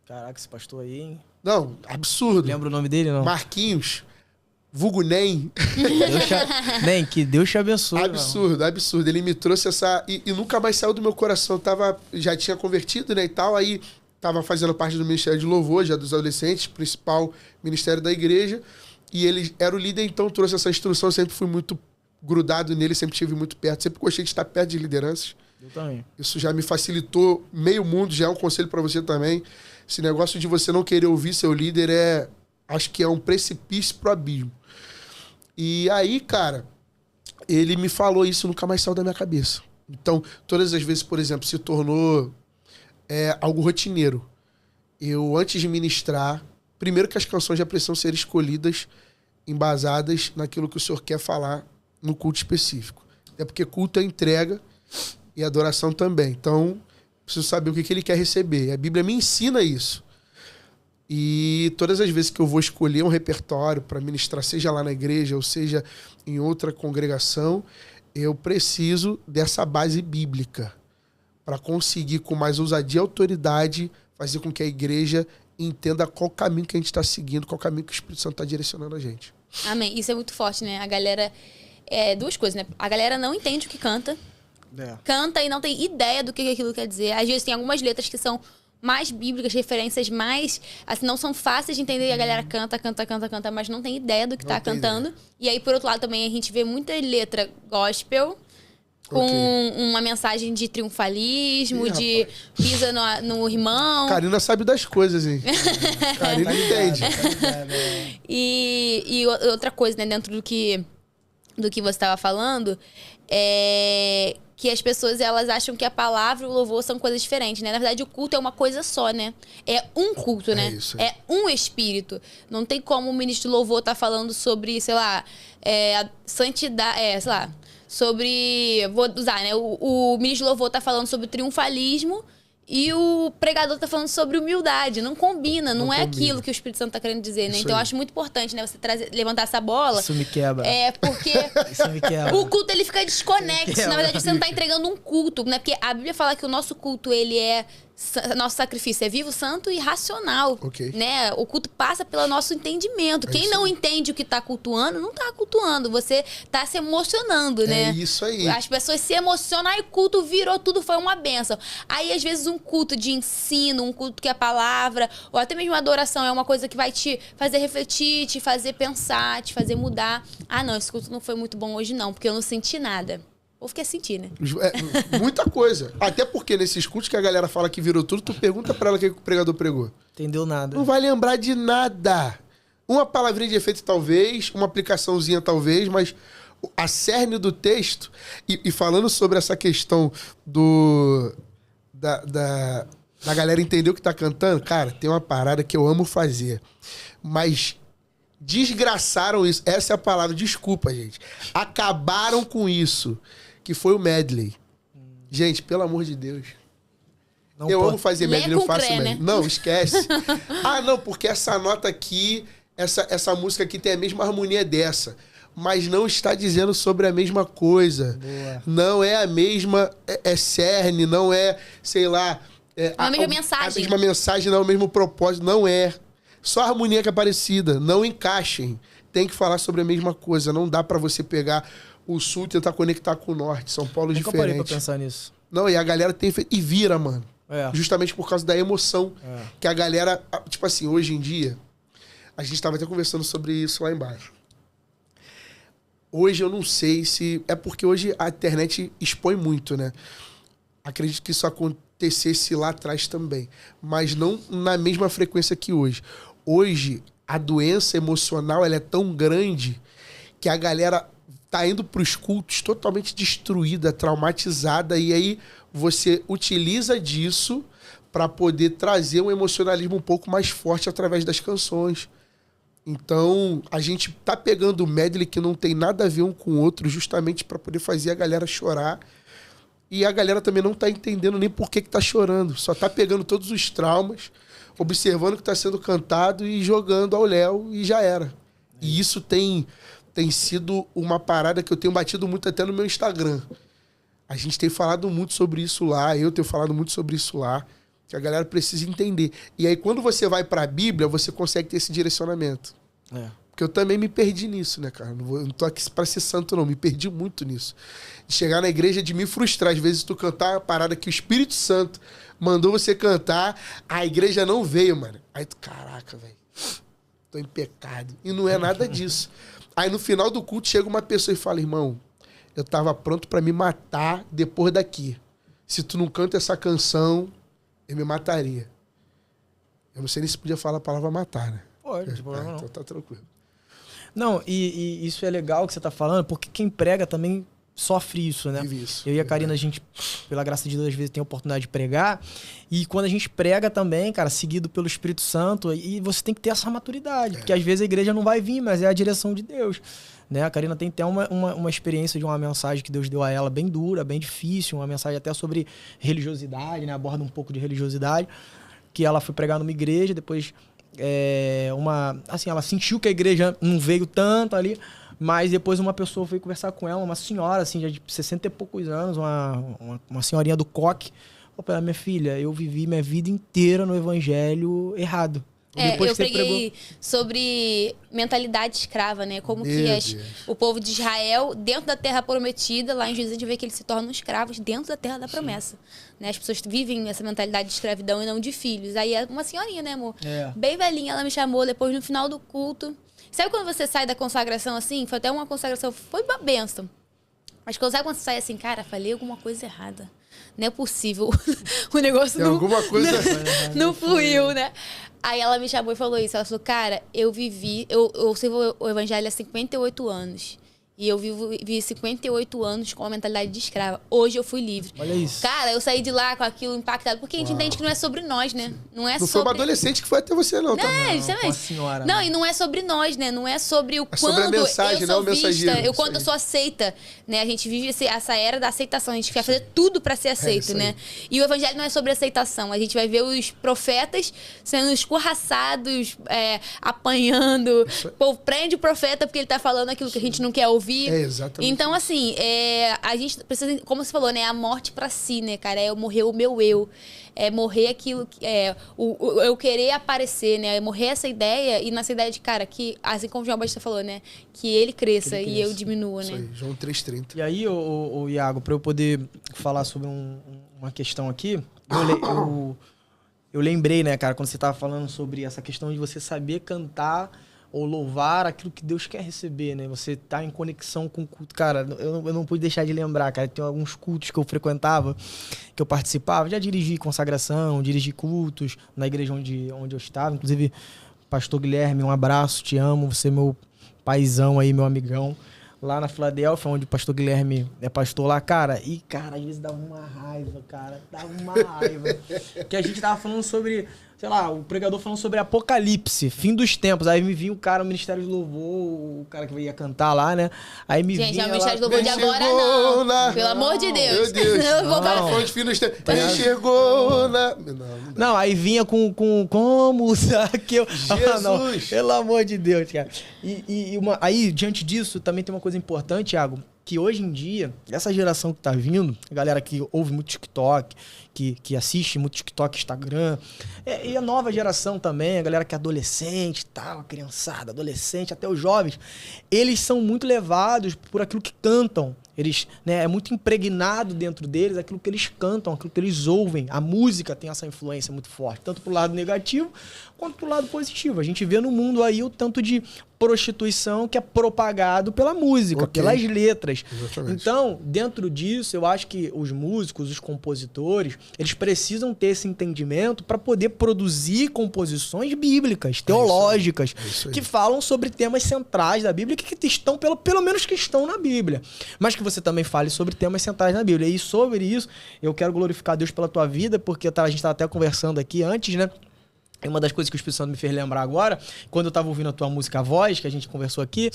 Caraca, esse pastor aí, hein? Não, absurdo. Lembra o nome dele, não? Marquinhos. Vulgo Nem. Nem, que Deus te abençoe. Absurdo, mano. Absurdo. Ele me trouxe essa... E nunca mais saiu do meu coração. Já tinha convertido, né, e tal. Aí tava fazendo parte do Ministério de Louvor, já dos adolescentes, principal ministério da igreja. E ele era o líder, então trouxe essa instrução. Eu sempre fui muito grudado nele, sempre estive muito perto. Sempre gostei de estar perto de lideranças. Eu também. Isso já me facilitou meio mundo, já é um conselho para você também. Esse negócio de você não querer ouvir seu líder acho que é um precipício pro abismo. E aí, cara, ele me falou isso, nunca mais saiu da minha cabeça. Então, todas as vezes, por exemplo, se tornou algo rotineiro. Eu, antes de ministrar, primeiro que as canções já precisam ser escolhidas, embasadas naquilo que o senhor quer falar no culto específico. É porque culto é entrega e adoração também. Então, preciso saber o que ele quer receber. A Bíblia me ensina isso. E todas as vezes que eu vou escolher um repertório para ministrar, seja lá na igreja ou seja em outra congregação, eu preciso dessa base bíblica para conseguir, com mais ousadia e autoridade, fazer com que a igreja entenda qual caminho que a gente está seguindo, qual caminho que o Espírito Santo está direcionando a gente. Amém. Isso é muito forte, né? A galera... duas coisas, né? A galera não entende o que canta. Canta e não tem ideia do que aquilo quer dizer. Às vezes tem algumas letras que são mais bíblicas, referências mais... Assim, não são fáceis de entender. E a galera canta, mas não tem ideia do que tá cantando. E aí, por outro lado, também a gente vê muita letra gospel... Com uma mensagem de triunfalismo, de pisa no irmão. Karina sabe das coisas, hein? Karina entende. E outra coisa, né, dentro do que você estava falando, é que as pessoas, elas acham que a palavra e o louvor são coisas diferentes, né? Na verdade, o culto é uma coisa só, né? É um culto, né? Isso aí. É um espírito. Não tem como o ministro de louvor estar falando sobre, sei lá, a santidade, sei lá... Sobre... Vou usar, né? O ministro de louvor tá falando sobre triunfalismo e o pregador tá falando sobre humildade. Não combina, não é aquilo que o Espírito Santo tá querendo dizer, né? Então eu acho muito importante, né? Você levantar essa bola. Isso me quebra. Porque Isso me quebra. o culto, ele fica desconexo. Na verdade, você não tá entregando um culto, né? Porque a Bíblia fala que o nosso culto, ele é... Nosso sacrifício é vivo, santo e racional, né? O culto passa pelo nosso entendimento. Quem não entende o que tá cultuando, não tá cultuando. Você tá se emocionando, né? É isso aí. As pessoas se emocionam, aí o culto virou tudo, foi uma bênção. Aí, às vezes, um culto de ensino, um culto que é a palavra, ou até mesmo uma adoração, é uma coisa que vai te fazer refletir, te fazer pensar, te fazer mudar. Ah, não, esse culto não foi muito bom hoje não, porque eu não senti nada. Ou fiquei sentir, né? Muita coisa. Até porque nesses cultos que a galera fala que virou tudo, tu pergunta pra ela o que o pregador pregou. Entendeu nada. Não vai lembrar de nada. Uma palavrinha de efeito talvez, uma aplicaçãozinha talvez, mas a cerne do texto... E falando sobre essa questão da galera entender o que tá cantando, cara, tem uma parada que eu amo fazer. Mas... desgraçaram isso. Essa é a palavra. Desculpa, gente. Acabaram com isso. Que foi o medley. Gente, pelo amor de Deus. Eu amo fazer medley, eu faço medley. Né? Não, esquece. Não, porque essa nota aqui, essa música aqui tem a mesma harmonia dessa. Mas não está dizendo sobre a mesma coisa. Boa. Não é a mesma... É cerne, não é, sei lá... a mesma mensagem. A mesma mensagem, não é o mesmo propósito. Não é. Só a harmonia que é parecida. Não encaixem. Tem que falar sobre a mesma coisa. Não dá pra você pegar o sul e tentar conectar com o norte. São polos diferentes. Eu parei pra pensar nisso. Não, e a galera tem feito... E vira, mano. Justamente por causa da emoção. Que a galera... Tipo assim, hoje em dia... A gente tava até conversando sobre isso lá embaixo. Hoje eu não sei se... É porque hoje a internet expõe muito, né? Acredito que isso acontecesse lá atrás também. Mas não na mesma frequência que hoje. Hoje, a doença emocional ela é tão grande que a galera tá indo pros cultos totalmente destruída, traumatizada, e aí você utiliza disso para poder trazer um emocionalismo um pouco mais forte através das canções. Então, a gente tá pegando o medley que não tem nada a ver um com o outro justamente para poder fazer a galera chorar. E a galera também não tá entendendo nem por que tá chorando. Só tá pegando todos os traumas, observando o que tá sendo cantado e jogando ao léu e já era. E isso tem sido uma parada que eu tenho batido muito até no meu Instagram. A gente tem falado muito sobre isso lá, eu tenho falado muito sobre isso lá, que a galera precisa entender. E aí quando você vai pra Bíblia, você consegue ter esse direcionamento. Porque eu também me perdi nisso, né, cara? Não tô aqui pra ser santo, não. Me perdi muito nisso. De chegar na igreja, de me frustrar. Às vezes tu cantar uma parada que o Espírito Santo mandou você cantar, a igreja não veio, mano. Aí tu, caraca, velho. Tô em pecado. E não é nada disso. Aí no final do culto chega uma pessoa e fala, irmão, eu tava pronto pra me matar depois daqui. Se tu não canta essa canção, eu me mataria. Eu não sei nem se podia falar a palavra matar, né? Pode, não. Então tá tranquilo. Não, e isso é legal que você tá falando, porque quem prega também sofre isso, né? Isso, eu e a Karina, a gente, pela graça de Deus, às vezes tem a oportunidade de pregar. E quando a gente prega também, cara, seguido pelo Espírito Santo, e você tem que ter essa maturidade. Porque às vezes a igreja não vai vir, mas é a direção de Deus. Né? A Karina tem até uma experiência de uma mensagem que Deus deu a ela bem dura, bem difícil. Uma mensagem até sobre religiosidade, né? Aborda um pouco de religiosidade. Que ela foi pregar numa igreja, depois... ela sentiu que a igreja não veio tanto ali, mas depois uma pessoa veio conversar com ela, uma senhora assim, já de 60 e poucos anos, uma senhorinha do coque, Opa, minha filha, eu vivi minha vida inteira no evangelho errado. Eu preguei sobre mentalidade escrava, né? Como que o povo de Israel, dentro da terra prometida, lá em Juízes a gente vê que eles se tornam escravos dentro da terra da promessa. Né? As pessoas vivem essa mentalidade de escravidão e não de filhos. Aí uma senhorinha, né, amor? Bem velhinha, ela me chamou depois no final do culto. Sabe quando você sai da consagração assim? Foi até uma consagração, foi uma bênção. Mas sabe quando você sai assim, cara, falei alguma coisa errada. Não é possível. O negócio não... alguma coisa não fluiu, né? Aí ela me chamou e falou isso. Ela falou, cara, eu sirvo o evangelho há 58 anos. E eu vivi 58 anos com a mentalidade de escrava. Hoje eu fui livre. Olha isso. Cara, eu saí de lá com aquilo impactado. Porque a gente entende que não é sobre nós, né? Não foi uma adolescente que foi até você, não, tá? Justamente. Senhora, não, e não é sobre nós, né? Não é sobre o quanto sobre a mensagem, eu sou vista, quanto eu sou aceita. Né? A gente vive essa era da aceitação. A gente quer fazer tudo pra ser aceito, né? E o evangelho não é sobre aceitação. A gente vai ver os profetas sendo escorraçados, apanhando. O povo prende o profeta porque ele tá falando aquilo que a gente não quer ouvir. Exatamente. Então, assim, a gente precisa, como você falou, né? A morte pra si, né, cara? É morrer o meu eu. É morrer aquilo, eu querer aparecer, né? É morrer essa ideia e nessa ideia de, cara, que, assim como o João Batista falou, né? Que ele cresça e eu diminua, né? Isso aí, João 3,30. E aí, o Iago, pra eu poder falar sobre uma questão aqui, eu lembrei, né, cara, quando você tava falando sobre essa questão de você saber cantar ou louvar aquilo que Deus quer receber, né? Você tá em conexão com o culto. Cara, eu não pude deixar de lembrar, cara. Tem alguns cultos que eu frequentava, que eu participava. Já dirigi consagração, dirigi cultos na igreja onde eu estava. Inclusive, pastor Guilherme, um abraço, te amo. Você é meu paizão aí, meu amigão. Lá na Filadélfia, onde o pastor Guilherme é pastor lá, cara. E, cara, às vezes dava uma raiva, cara. Dava uma raiva. Que a gente tava falando sobre... Sei lá, o pregador falando sobre Apocalipse, fim dos tempos. Aí me vinha o cara, o Ministério de Louvor, o cara que ia cantar lá, né? Aí me vinha... Gente, o Ministério de Louvor de agora não. Pelo amor de Deus. Meu Deus. Não. Foi de fim dos tempos. Enxergou na... Não, aí vinha com como Zaqueu. Jesus! Não, pelo amor de Deus, cara. Aí, diante disso, também tem uma coisa importante, Thiago, que hoje em dia, essa geração que tá vindo, a galera que ouve muito TikTok, que assiste muito TikTok, Instagram, e a nova geração também, a galera que é adolescente e tal, a criançada, adolescente, até os jovens, eles são muito levados por aquilo que cantam. Eles, né, é muito impregnado dentro deles aquilo que eles cantam, aquilo que eles ouvem. A música tem essa influência muito forte, tanto pro lado negativo quanto pro lado positivo. A gente vê no mundo aí o tanto de prostituição que é propagado pela música, pelas letras. Exatamente. Então, dentro disso, eu acho que os músicos, os compositores, eles precisam ter esse entendimento para poder produzir composições bíblicas, teológicas, que falam sobre temas centrais da Bíblia, que estão, pelo menos que estão na Bíblia, mas que você também fale sobre temas centrais na Bíblia. E sobre isso, eu quero glorificar a Deus pela tua vida, porque a gente estava até conversando aqui antes, né? E uma das coisas que o Espírito Santo me fez lembrar agora, quando eu tava ouvindo a tua música A Voz, que a gente conversou aqui,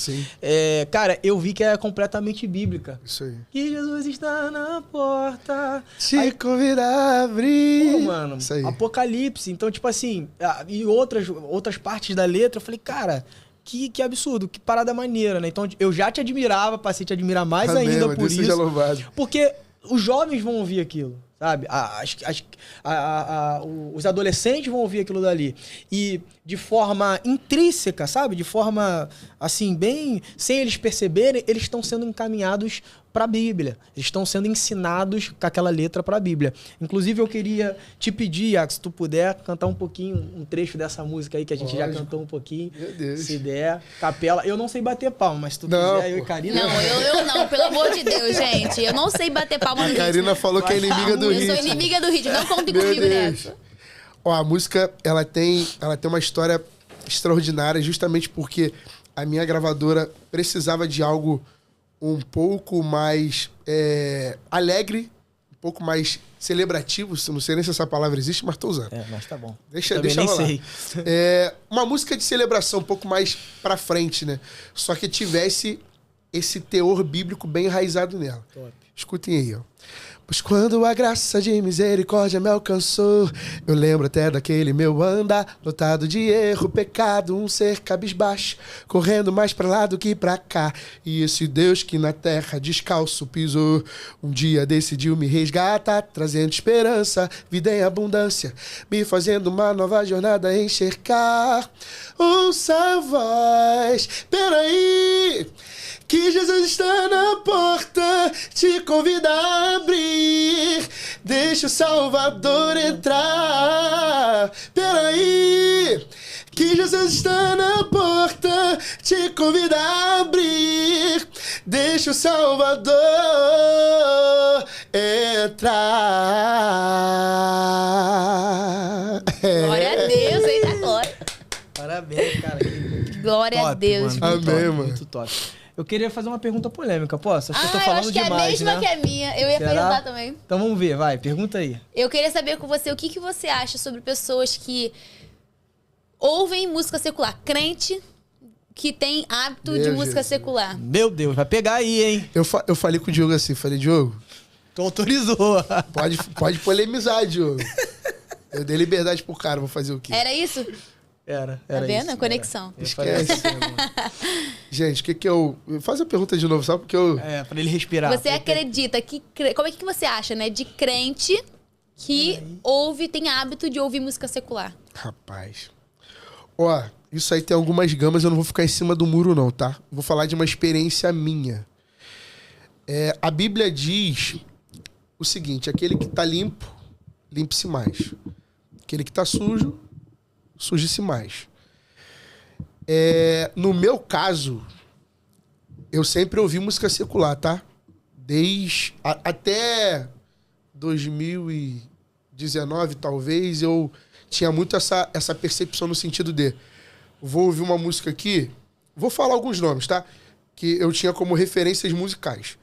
cara, eu vi que é completamente bíblica. Isso aí. Que Jesus está na porta. Te convidar a abrir. Pô, mano, isso aí. Apocalipse. Então, tipo assim, e outras partes da letra, eu falei, cara, que absurdo, que parada maneira, né? Então, eu já te admirava, passei a te admirar mais ainda por isso. Seja louvado. Porque os jovens vão ouvir aquilo. Sabe? Os adolescentes vão ouvir aquilo dali. E de forma intrínseca, sabe? De forma, assim, bem... Sem eles perceberem, eles estão sendo encaminhados para a Bíblia. Eles estão sendo ensinados com aquela letra para a Bíblia. Inclusive, eu queria te pedir, Iago, se tu puder, cantar um pouquinho, um trecho dessa música aí, que a gente já cantou um pouquinho. Meu Deus. Se der, capela. Eu não sei bater palma, mas se tu quiser, eu e Karina... Não, eu não, pelo amor de Deus, gente. Eu não sei bater palma no ritmo. A Karina falou que é inimiga do ritmo. Eu sou inimiga do ritmo, não contem comigo nessa. Ó, a música, ela tem uma história extraordinária, justamente porque a minha gravadora precisava de algo um pouco mais alegre, um pouco mais celebrativo. Não sei nem se essa palavra existe, mas tô usando. Mas tá bom. Deixa nem rolar. Sei. Uma música de celebração um pouco mais pra frente, né? Só que tivesse esse teor bíblico bem enraizado nela. Top. Escutem aí, ó. Pois quando a graça de misericórdia me alcançou, eu lembro até daquele meu andar, lotado de erro, pecado, um ser cabisbaixo, correndo mais pra lá do que pra cá. E esse Deus que na terra descalço pisou, um dia decidiu me resgatar, trazendo esperança, vida em abundância, me fazendo uma nova jornada enxergar. Ouça a voz, peraí, que Jesus está na porta, te convida a abrir. Deixa o Salvador entrar. Peraí, que Jesus está na porta, te convida a abrir. Deixa o Salvador entrar. Glória a Deus, eita glória. Parabéns, cara. Glória Top, a Deus. Mano, Amém, top, mano. Muito top. Eu queria fazer uma pergunta polêmica, posso? Acho que eu tô falando eu acho que demais, é a mesma né? que a minha. Eu ia Será? perguntar também. Então vamos ver, vai, pergunta aí. Eu queria saber com você o que você acha sobre pessoas que ouvem música secular. Crente que tem hábito de Meu música Jesus. secular. Meu Deus, vai pegar aí, hein? Eu falei com o Diogo assim, falei, Diogo, Tu autorizou. pode polemizar, Diogo. Eu dei liberdade pro cara, vou fazer o quê? Era isso? Era Tá vendo? isso, A conexão. Eu falei assim, mano. Gente, o que eu... Faz a pergunta de novo, só porque eu... É, pra ele respirar. Você acredita que... Como é que você acha, né? De crente que tem hábito de ouvir música secular. Rapaz. Ó, isso aí tem algumas gamas, eu não vou ficar em cima do muro não, tá? Vou falar de uma experiência minha. A Bíblia diz o seguinte, aquele que tá limpo, limpe-se mais. Aquele que tá sujo, suje-se mais. No meu caso, eu sempre ouvi música secular, tá? Até 2019, talvez, eu tinha muito essa percepção no sentido de vou ouvir uma música aqui, vou falar alguns nomes, tá? Que eu tinha como referências musicais.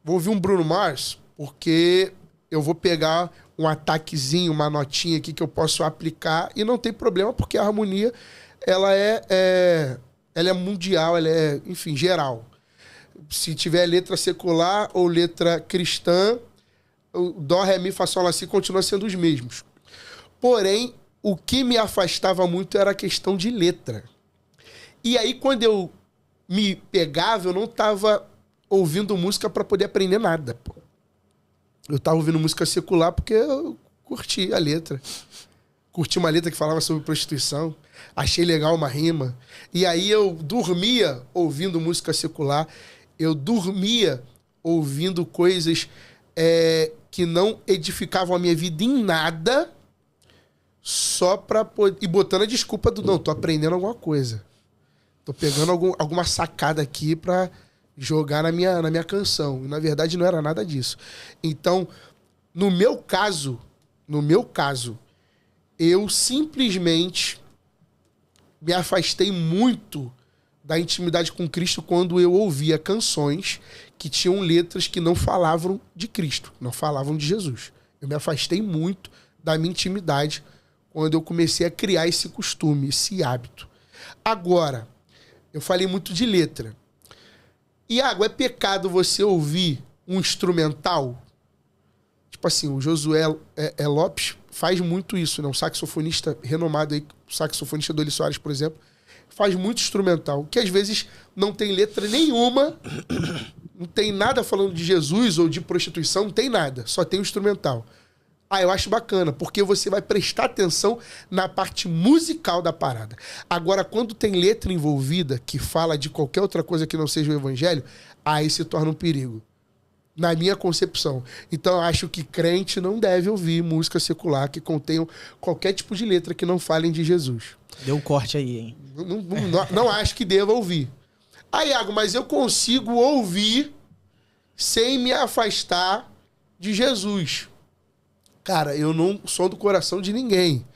Vou ouvir um Bruno Mars, porque eu vou pegar um ataquezinho, uma notinha aqui que eu posso aplicar e não tem problema, porque a harmonia, ela é mundial, ela é, enfim, geral. Se tiver letra secular ou letra cristã, o dó, ré, mi, fá, sol, lá, si continua sendo os mesmos. Porém, o que me afastava muito era a questão de letra. E aí, quando eu me pegava, eu não estava ouvindo música para poder aprender nada, pô. Eu estava ouvindo música secular porque eu curti a letra. Curti uma letra que falava sobre prostituição. Achei legal uma rima. E aí eu dormia ouvindo música secular. Eu dormia ouvindo coisas que não edificavam a minha vida em nada, só pra poder... E botando a desculpa do, não, tô aprendendo alguma coisa. Tô pegando alguma sacada aqui pra jogar na minha canção. E, na verdade, não era nada disso. Então, no meu caso, eu simplesmente me afastei muito da intimidade com Cristo quando eu ouvia canções que tinham letras que não falavam de Cristo, não falavam de Jesus. Eu me afastei muito da minha intimidade quando eu comecei a criar esse costume, esse hábito. Agora, eu falei muito de letra. Iago, é pecado você ouvir um instrumental? Tipo assim, o Josué Lopes faz muito isso, né? Um saxofonista renomado aí, o saxofonista do Eli Soares, por exemplo, faz muito instrumental, que às vezes não tem letra nenhuma, não tem nada falando de Jesus ou de prostituição, não tem nada, só tem o instrumental. Eu acho bacana, porque você vai prestar atenção na parte musical da parada. Agora, quando tem letra envolvida que fala de qualquer outra coisa que não seja o evangelho, aí se torna um perigo. Na minha concepção. Então, eu acho que crente não deve ouvir música secular que contenham qualquer tipo de letra que não falem de Jesus. Deu um corte aí, hein? Não acho que deva ouvir. Iago, mas eu consigo ouvir sem me afastar de Jesus. Cara, eu não sou do coração de ninguém.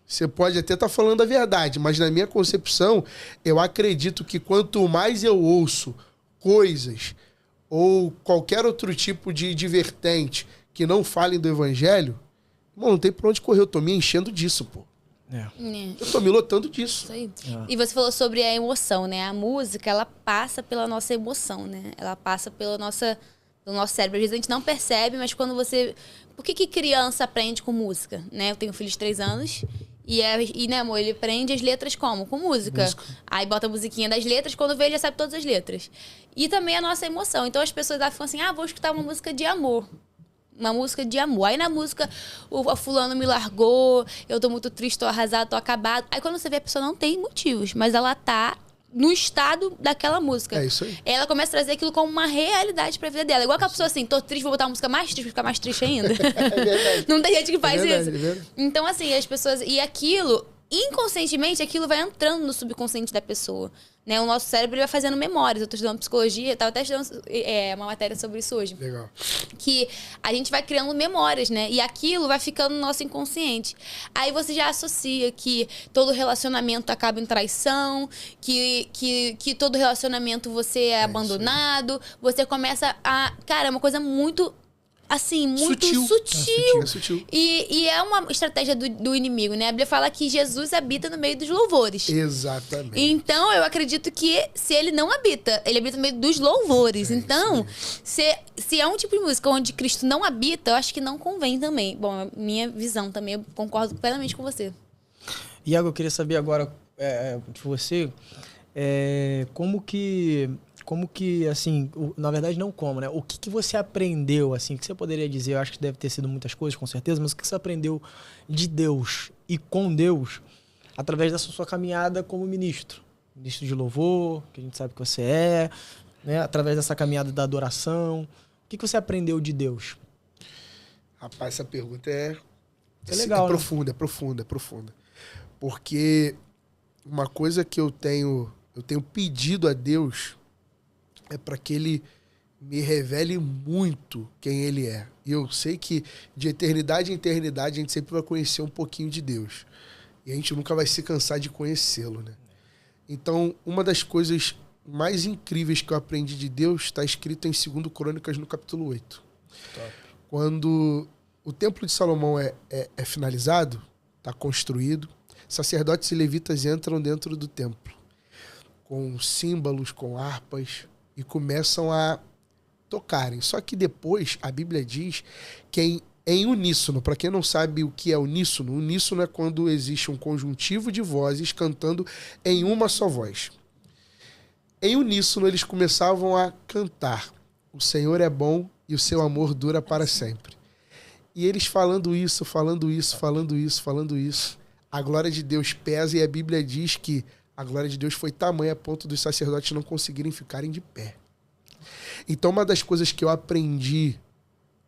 Você pode até estar falando a verdade, mas na minha concepção, eu acredito que quanto mais eu ouço coisas ou qualquer outro tipo de vertente que não falem do evangelho, mano, não tem pra onde correr. Eu tô me enchendo disso, pô. Eu tô me lotando disso. Isso aí. E você falou sobre a emoção, né? A música, ela passa pela nossa emoção, né? Ela passa pela nossa do nosso cérebro. Às vezes a gente não percebe, mas quando você... Por que criança aprende com música, né? Eu tenho um filho de 3 anos e, né, amor, ele aprende as letras como? Com música. Aí bota a musiquinha das letras, quando vê ele já sabe todas as letras. E também a nossa emoção. Então as pessoas ficam assim, vou escutar uma música de amor. Uma música de amor. Aí na música, o fulano me largou, eu tô muito triste, tô arrasado, tô acabado. Aí quando você vê, a pessoa não tem motivos, mas ela tá no estado daquela música. É isso aí. Ela começa a trazer aquilo como uma realidade pra vida dela. Igual aquela pessoa assim, tô triste, vou botar uma música mais triste pra ficar mais triste ainda. É verdade. Não tem gente que faz verdade, isso. É verdade. Então, assim, as pessoas... E aquilo, inconscientemente, aquilo vai entrando no subconsciente da pessoa. Né? O nosso cérebro ele vai fazendo memórias. Eu tô estudando psicologia, eu tava até estudando uma matéria sobre isso hoje. Legal. Que a gente vai criando memórias, né? E aquilo vai ficando no nosso inconsciente. Aí você já associa que todo relacionamento acaba em traição, que todo relacionamento você é abandonado. Você começa a... Cara, é uma coisa muito... Assim, muito sutil. É sutil. E é uma estratégia do inimigo, né? A Bíblia fala que Jesus habita no meio dos louvores. Exatamente. Então, eu acredito que se ele não habita, ele habita no meio dos louvores. Então, se é um tipo de música onde Cristo não habita, eu acho que não convém também. Bom, minha visão também, eu concordo plenamente com você. Iago, eu queria saber agora de você, como que, assim, na verdade não como, né? O que você aprendeu, assim, o que você poderia dizer? Eu acho que deve ter sido muitas coisas, com certeza, mas o que você aprendeu de Deus e com Deus através dessa sua caminhada como ministro de louvor, que a gente sabe que você é, né? Através dessa caminhada da adoração. O que você aprendeu de Deus? Rapaz, essa pergunta é legal, é profunda, é profunda. Porque uma coisa que eu tenho pedido a Deus é para que ele me revele muito quem ele é. E eu sei que de eternidade em eternidade a gente sempre vai conhecer um pouquinho de Deus. E a gente nunca vai se cansar de conhecê-lo, né? Então, uma das coisas mais incríveis que eu aprendi de Deus está escrito em 2 Crônicas, no capítulo 8. Top. Quando o Templo de Salomão é finalizado, está construído, sacerdotes e levitas entram dentro do templo com símbolos, com harpas, e começam a tocarem. Só que depois a Bíblia diz que em uníssono, para quem não sabe o que é uníssono é quando existe um conjuntivo de vozes cantando em uma só voz. Em uníssono eles começavam a cantar: o Senhor é bom e o seu amor dura para sempre. E eles falando isso, a glória de Deus pesa, e a Bíblia diz que a glória de Deus foi tamanha a ponto dos sacerdotes não conseguirem ficarem de pé. Então, uma das coisas que eu aprendi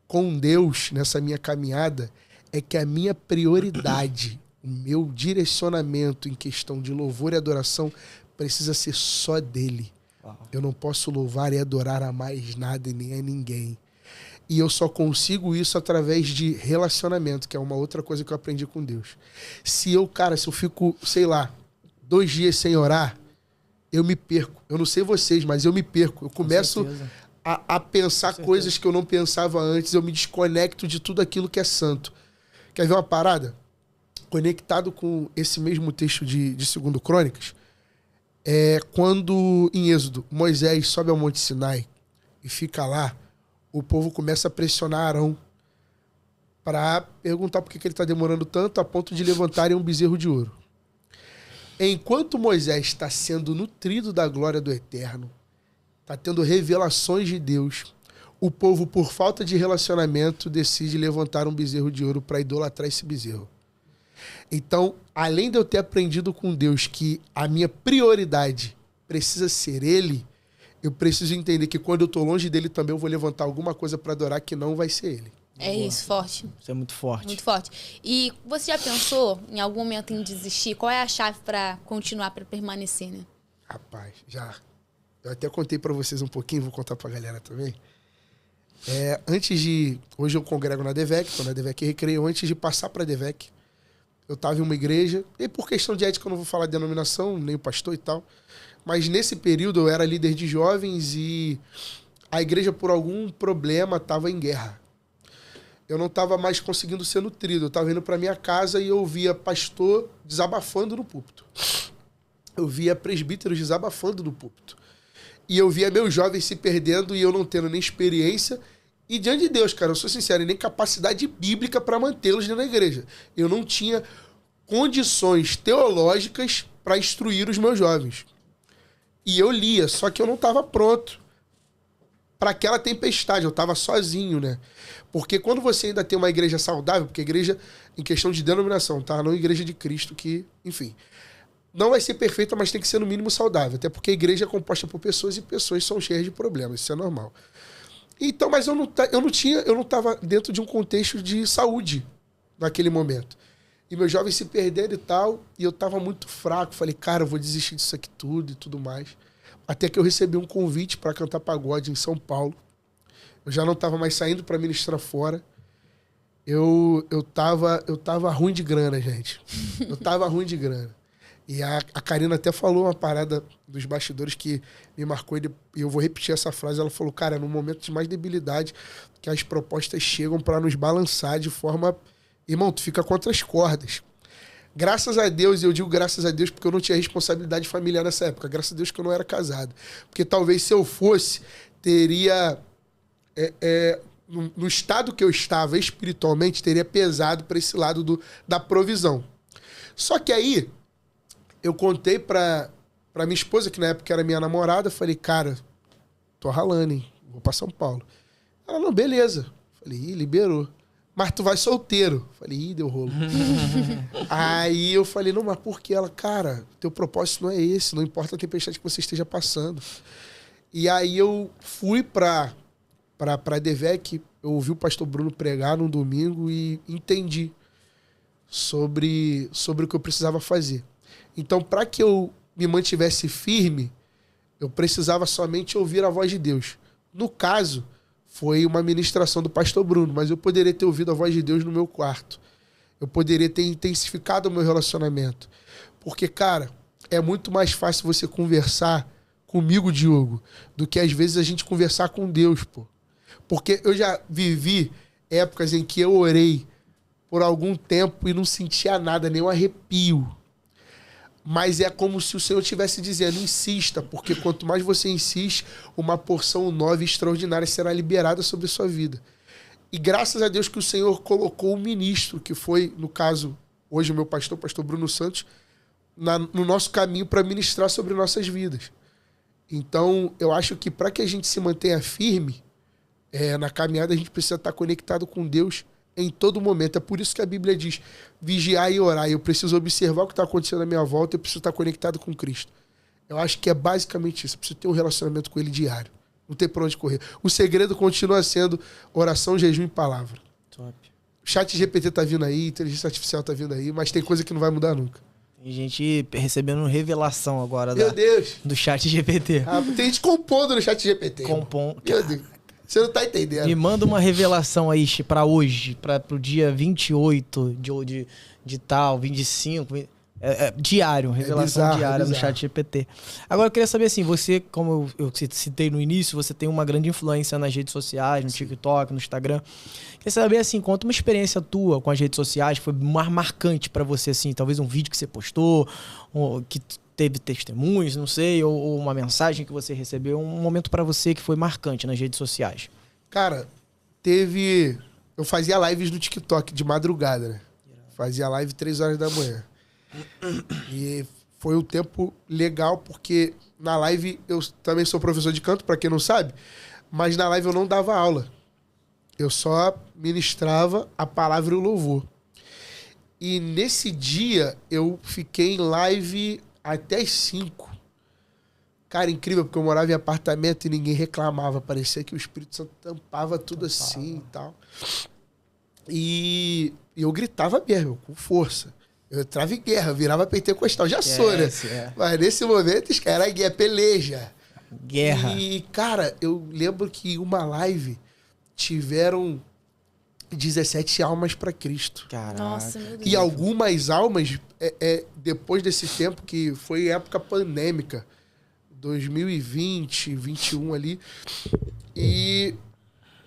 com Deus nessa minha caminhada é que a minha prioridade, o meu direcionamento em questão de louvor e adoração precisa ser só dele. Eu não posso louvar e adorar a mais nada e nem a ninguém. E eu só consigo isso através de relacionamento, que é uma outra coisa que eu aprendi com Deus. Se eu fico, 2 dias sem orar, eu me perco. Eu não sei vocês, mas eu me perco. Eu começo a pensar coisas que eu não pensava antes. Eu me desconecto de tudo aquilo que é santo. Quer ver uma parada? Conectado com esse mesmo texto de 2 Crônicas, quando em Êxodo Moisés sobe ao Monte Sinai e fica lá, o povo começa a pressionar Arão para perguntar por que ele está demorando tanto, a ponto de levantarem um bezerro de ouro. Enquanto Moisés está sendo nutrido da glória do Eterno, está tendo revelações de Deus, o povo, por falta de relacionamento, decide levantar um bezerro de ouro para idolatrar esse bezerro. Então, além de eu ter aprendido com Deus que a minha prioridade precisa ser Ele, eu preciso entender que quando eu estou longe dele também eu vou levantar alguma coisa para adorar que não vai ser Ele. É isso, forte. Isso é muito forte. Muito forte. E você já pensou em algum momento em desistir? Qual é a chave para continuar, para permanecer, né? Rapaz, já. Eu até contei para vocês um pouquinho, vou contar para a galera também. Hoje eu congrego na DEVEC, estou na DEVEC Recreio. Antes de passar para a DEVEC, eu estava em uma igreja, e por questão de ética eu não vou falar de denominação, nem o pastor e tal, mas nesse período eu era líder de jovens e a igreja, por algum problema, estava em guerra. Eu não estava mais conseguindo ser nutrido. Eu estava indo para minha casa e eu via pastor desabafando no púlpito. Eu via presbíteros desabafando no púlpito. E eu via meus jovens se perdendo e eu não tendo nem experiência. E diante de Deus, cara, eu sou sincero, nem capacidade bíblica para mantê-los dentro da igreja. Eu não tinha condições teológicas para instruir os meus jovens. E eu lia, só que eu não estava pronto para aquela tempestade. Eu estava sozinho, né? Porque quando você ainda tem uma igreja saudável, porque a igreja, em questão de denominação, tá? Não a igreja de Cristo, que, enfim, não vai ser perfeita, mas tem que ser no mínimo saudável. Até porque a igreja é composta por pessoas e pessoas são cheias de problemas. Isso é normal. Então, mas eu não estava dentro de um contexto de saúde naquele momento. E meus jovens se perderam e tal, e eu estava muito fraco. Falei, cara, eu vou desistir disso aqui tudo e tudo mais. Até que eu recebi um convite para cantar pagode em São Paulo. Eu já não estava mais saindo para ministrar fora. Eu tava ruim de grana, gente. Eu tava ruim de grana. E a Karina até falou uma parada dos bastidores que me marcou, e eu vou repetir essa frase. Ela falou, cara, no momento de mais debilidade, que as propostas chegam para nos balançar de forma... Irmão, tu fica contra as cordas. Graças a Deus, e eu digo graças a Deus porque eu não tinha responsabilidade familiar nessa época. Graças a Deus que eu não era casado. Porque talvez se eu fosse, teria... no estado que eu estava espiritualmente, teria pesado para esse lado da provisão. Só que aí... Eu contei pra minha esposa, que na época era minha namorada, falei, cara, tô ralando, hein? Vou pra São Paulo. Ela, não, beleza. Falei, liberou. Mas tu vai solteiro. Falei, deu rolo. Aí eu falei, não, mas por que? Ela, cara, teu propósito não é esse, não importa a tempestade que você esteja passando. E aí eu fui pra Devec, eu ouvi o pastor Bruno pregar num domingo e entendi sobre o que eu precisava fazer. Então, para que eu me mantivesse firme, eu precisava somente ouvir a voz de Deus. No caso, foi uma ministração do pastor Bruno, mas eu poderia ter ouvido a voz de Deus no meu quarto. Eu poderia ter intensificado o meu relacionamento. Porque, cara, é muito mais fácil você conversar comigo, Diogo, do que às vezes a gente conversar com Deus, pô. Porque eu já vivi épocas em que eu orei por algum tempo e não sentia nada, nem um arrepio. Mas é como se o Senhor estivesse dizendo, insista, porque quanto mais você insiste, uma porção nova e extraordinária será liberada sobre a sua vida. E graças a Deus que o Senhor colocou o ministro, que foi, no caso, hoje o meu pastor, o pastor Bruno Santos, no nosso caminho para ministrar sobre nossas vidas. Então, eu acho que para que a gente se mantenha firme, na caminhada a gente precisa estar conectado com Deus em todo momento. É por isso que a Bíblia diz, vigiar e orar. Eu preciso observar o que está acontecendo à minha volta, eu preciso estar conectado com Cristo. Eu acho que é basicamente isso. Eu preciso ter um relacionamento com Ele diário. Não tem pra onde correr. O segredo continua sendo oração, jejum e palavra. Top. O chat GPT tá vindo aí, inteligência artificial tá vindo aí, mas tem coisa que não vai mudar nunca. Tem gente recebendo revelação agora Meu Deus. do chat GPT. Tem gente compondo no chat GPT. Compondo. Meu Deus. Você não tá entendendo. Me manda uma revelação aí pra hoje, pro dia 28 de tal, 25... diário, revelação diária no chat GPT. Agora eu queria saber assim, você, como eu citei no início, você tem uma grande influência nas redes sociais, no TikTok, no Instagram. Queria saber assim, conta uma experiência tua com as redes sociais, que foi mais marcante pra você, assim, talvez um vídeo que você postou, que teve testemunhos, não sei, ou uma mensagem que você recebeu, um momento pra você que foi marcante nas redes sociais. Cara, eu fazia lives no TikTok de madrugada, né? Fazia live 3 horas da manhã. E foi um tempo legal, porque na live eu também sou professor de canto, pra quem não sabe, mas na live eu não dava aula. Eu só ministrava a palavra e o louvor. E nesse dia eu fiquei em live até as 5. Cara, incrível, porque eu morava em apartamento e ninguém reclamava. Parecia que o Espírito Santo tampava tudo assim e tal. E eu gritava mesmo, com força. Eu entrava em guerra, virava pentecostal. Já sou, né? Mas nesse momento, era guerra, peleja. Guerra. E, cara, eu lembro que uma live tiveram 17 almas para Cristo. Caraca. Nossa, meu Deus. E algumas almas, depois desse tempo, que foi época pandêmica, 2020, 2021 ali. E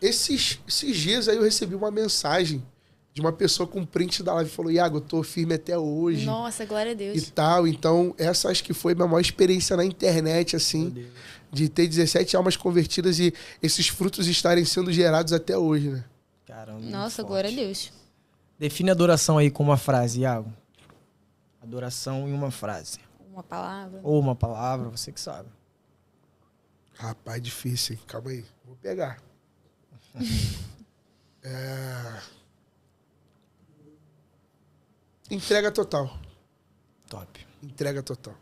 esses dias aí eu recebi uma mensagem de uma pessoa com print da live. Falou, Iago, eu tô firme até hoje. Nossa, glória a Deus. E tal. Então, essa acho que foi a minha maior experiência na internet, assim. De ter 17 almas convertidas e esses frutos estarem sendo gerados até hoje, né? Caramba, Nossa, glória a Deus. Define adoração aí com uma frase, Iago. Adoração em uma frase. Uma palavra. Ou uma palavra, você que sabe. Rapaz, difícil, hein? Calma aí. Vou pegar. Entrega total. Top. Entrega total.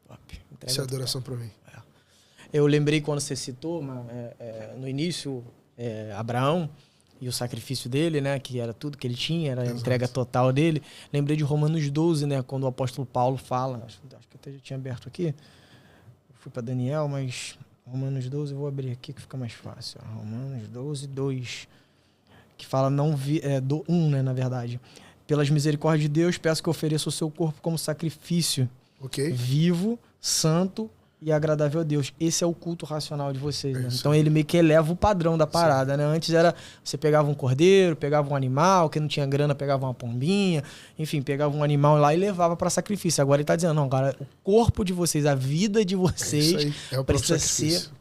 Top. Essa é adoração pra mim. Eu lembrei quando você citou, no início, Abraão e o sacrifício dele, né? Que era tudo que ele tinha, era a entrega total dele. Lembrei de Romanos 12, né? Quando o apóstolo Paulo fala, acho que até já tinha aberto aqui. Eu fui para Daniel, mas Romanos 12, eu vou abrir aqui que fica mais fácil. Romanos 12, 2. Que fala, 1, né? Na verdade. Pelas misericórdias de Deus, peço que ofereça o seu corpo como sacrifício. Vivo, santo e agradável a Deus. Esse é o culto racional de vocês, né? Então ele meio que eleva o padrão da parada, né? Antes era, você pegava um cordeiro, pegava um animal, quem não tinha grana pegava uma pombinha, enfim, pegava um animal lá e levava para sacrifício. Agora ele tá dizendo, não, cara, o corpo de vocês, a vida de vocês precisa ser,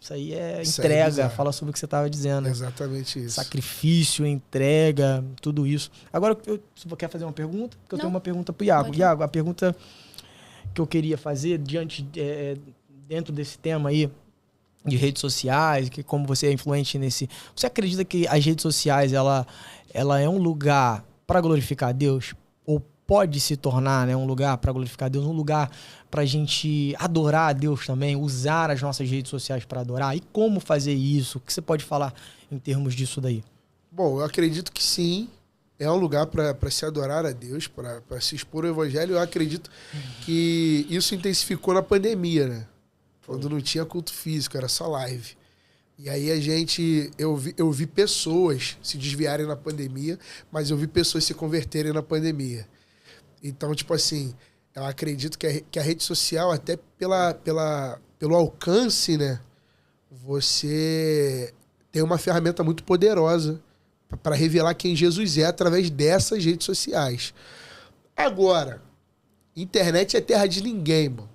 isso aí é entrega, fala sobre o que você tava dizendo. Exatamente isso. Sacrifício, entrega, tudo isso. Agora, você quer fazer uma pergunta? Porque eu tenho uma pergunta pro Iago. Iago, a pergunta que eu queria fazer dentro desse tema aí de redes sociais, que como você é influente nesse... Você acredita que as redes sociais, ela é um lugar para glorificar a Deus? Ou pode se tornar, né, um lugar para glorificar a Deus, um lugar para a gente adorar a Deus também, usar as nossas redes sociais para adorar? E como fazer isso? O que você pode falar em termos disso daí? Bom, eu acredito que sim. É um lugar para se adorar a Deus, para se expor ao evangelho. Eu acredito que isso intensificou na pandemia, né? Quando não tinha culto físico, era só live. E aí eu vi pessoas se desviarem na pandemia, mas eu vi pessoas se converterem na pandemia. Então, tipo assim, eu acredito que a rede social, até pelo alcance, né? Você tem uma ferramenta muito poderosa para revelar quem Jesus é através dessas redes sociais. Agora, internet é terra de ninguém, mano.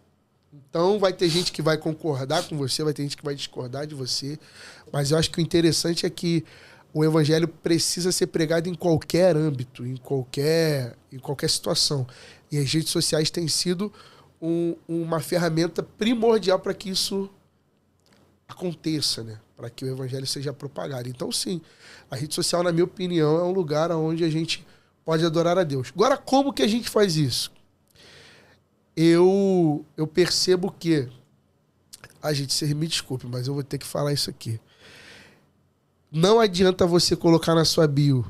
Então vai ter gente que vai concordar com você, vai ter gente que vai discordar de você. Mas eu acho que o interessante é que o evangelho precisa ser pregado em qualquer âmbito, em qualquer situação. E as redes sociais têm sido uma ferramenta primordial para que isso aconteça, né? Para que o evangelho seja propagado. Então, sim, a rede social, na minha opinião, é um lugar onde a gente pode adorar a Deus. Agora, como que a gente faz isso? Eu percebo que... gente, você me desculpe, mas eu vou ter que falar isso aqui. Não adianta você colocar na sua bio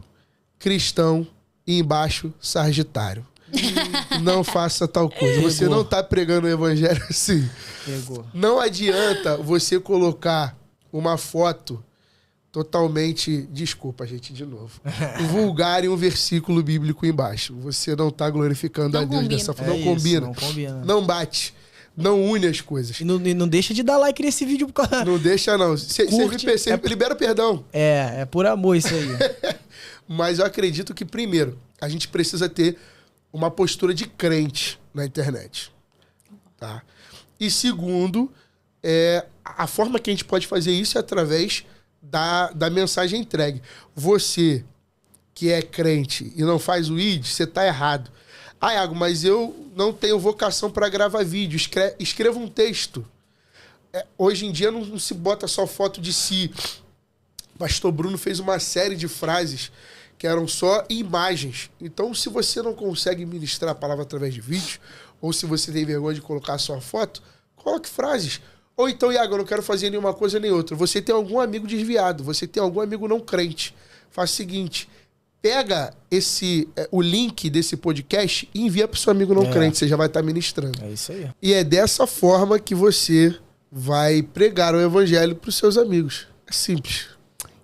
cristão e embaixo Sagitário. Não faça tal coisa. Você não está pregando o evangelho assim. Não adianta você colocar uma foto totalmente, desculpa, gente, de novo, vulgar e um versículo bíblico embaixo. Você não está glorificando a Deus dessa forma. Não combina. Não combina. Não bate. Não une as coisas. E não deixa de dar like nesse vídeo. Não deixa, não. Você libera perdão. É por amor isso aí. Mas eu acredito que, primeiro, a gente precisa ter uma postura de crente na internet. Tá? E segundo, a forma que a gente pode fazer isso é através da mensagem entregue. Você que é crente e não faz o ID, você tá errado. Iago, mas eu não tenho vocação para gravar vídeo. Escreva um texto. Hoje em dia não se bota só foto de si. Pastor Bruno fez uma série de frases que eram só imagens. Então, se você não consegue ministrar a palavra através de vídeo, ou se você tem vergonha de colocar a sua foto, coloque frases. Ou então, Iago, eu não quero fazer nenhuma coisa nem outra. Você tem algum amigo desviado, você tem algum amigo não crente. Faz o seguinte, pega o link desse podcast e envia para o seu amigo não crente, você já vai estar ministrando. É isso aí. E é dessa forma que você vai pregar o evangelho para os seus amigos. É simples.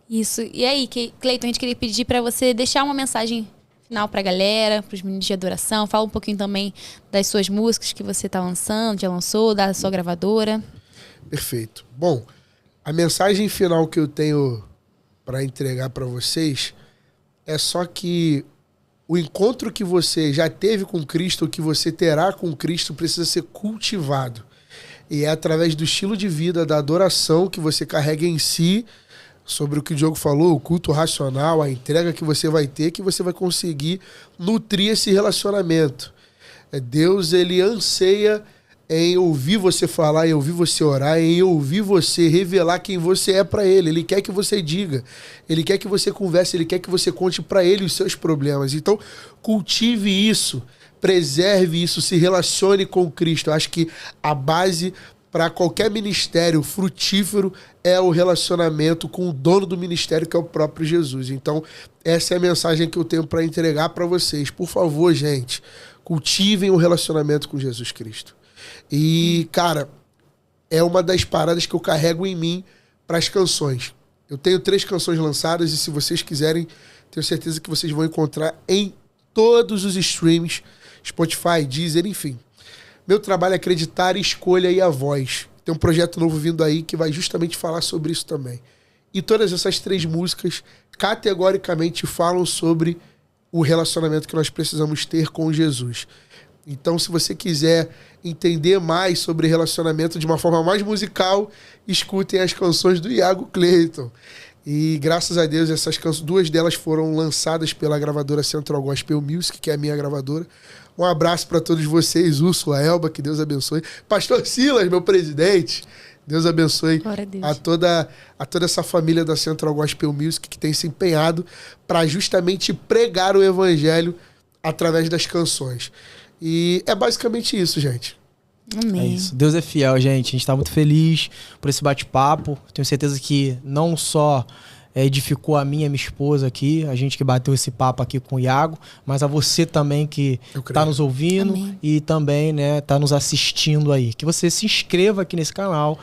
Isso. E aí, Cleiton, a gente queria pedir para você deixar uma mensagem final para a galera, para os meninos de adoração. Fala um pouquinho também das suas músicas que você está lançando, já lançou, da sua gravadora. Perfeito. Bom, a mensagem final que eu tenho para entregar para vocês É só que o encontro que você já teve com Cristo, o que você terá com Cristo, precisa ser cultivado. E é através do estilo de vida, da adoração que você carrega em si, sobre o que o Diogo falou, o culto racional, a entrega que você vai ter, que você vai conseguir nutrir esse relacionamento. Deus, ele anseia em ouvir você falar, em ouvir você orar, em ouvir você revelar quem você é para ele. Ele quer que você diga, ele quer que você converse, ele quer que você conte para ele os seus problemas. Então, cultive isso, preserve isso, se relacione com Cristo. Eu acho que a base para qualquer ministério frutífero é o relacionamento com o dono do ministério, que é o próprio Jesus. Então, essa é a mensagem que eu tenho para entregar para vocês. Por favor, gente, cultivem o relacionamento com Jesus Cristo. E, cara, é uma das paradas que eu carrego em mim para as canções. Eu tenho 3 canções lançadas e, se vocês quiserem, tenho certeza que vocês vão encontrar em todos os streams, Spotify, Deezer, enfim. Meu trabalho é acreditar, escolha e a voz. Tem um projeto novo vindo aí que vai justamente falar sobre isso também. E todas essas 3 músicas categoricamente falam sobre o relacionamento que nós precisamos ter com Jesus. Então, se você quiser entender mais sobre relacionamento de uma forma mais musical, escutem as canções do Iago Cleiton. E graças a Deus, essas canções, 2 delas foram lançadas pela gravadora Central Gospel Music, que é a minha gravadora. Um abraço para todos vocês, Úrsula, Elba, que Deus abençoe. Pastor Silas, meu presidente, Deus abençoe a toda essa família da Central Gospel Music que tem se empenhado para justamente pregar o evangelho através das canções. E é basicamente isso, gente. Amém. É isso. Deus é fiel, gente. A gente tá muito feliz por esse bate-papo. Tenho certeza que não só edificou a minha esposa aqui, a gente que bateu esse papo aqui com o Iago, mas a você também que tá nos ouvindo. Amém. E também, né, tá nos assistindo aí. Que você se inscreva aqui nesse canal,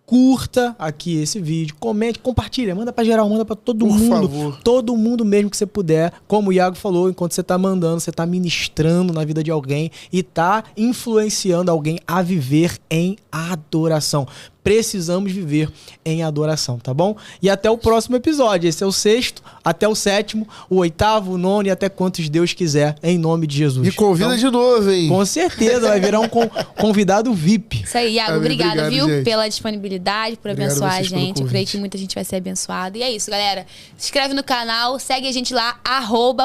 curta aqui esse vídeo, comente, compartilha, manda pra geral, manda pra todo mundo. Por favor. Todo mundo mesmo que você puder. Como o Iago falou, enquanto você tá mandando, você tá ministrando na vida de alguém e tá influenciando alguém a viver em adoração. Precisamos viver em adoração, tá bom? E até o próximo episódio. Esse é o 6º, até o 7º, o 8º, o 9º e até quantos Deus quiser, em nome de Jesus. E convida então, de novo, hein? Com certeza, vai virar um convidado VIP. Isso aí, Iago, obrigado, viu? Gente. Pela disponibilidade, por abençoar a gente. Eu creio que muita gente vai ser abençoada. E é isso, galera. Se inscreve no canal, segue a gente lá,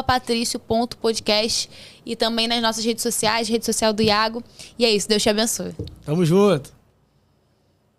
@patricio.podcast e também nas nossas redes sociais, rede social do Iago. E é isso, Deus te abençoe. Tamo junto.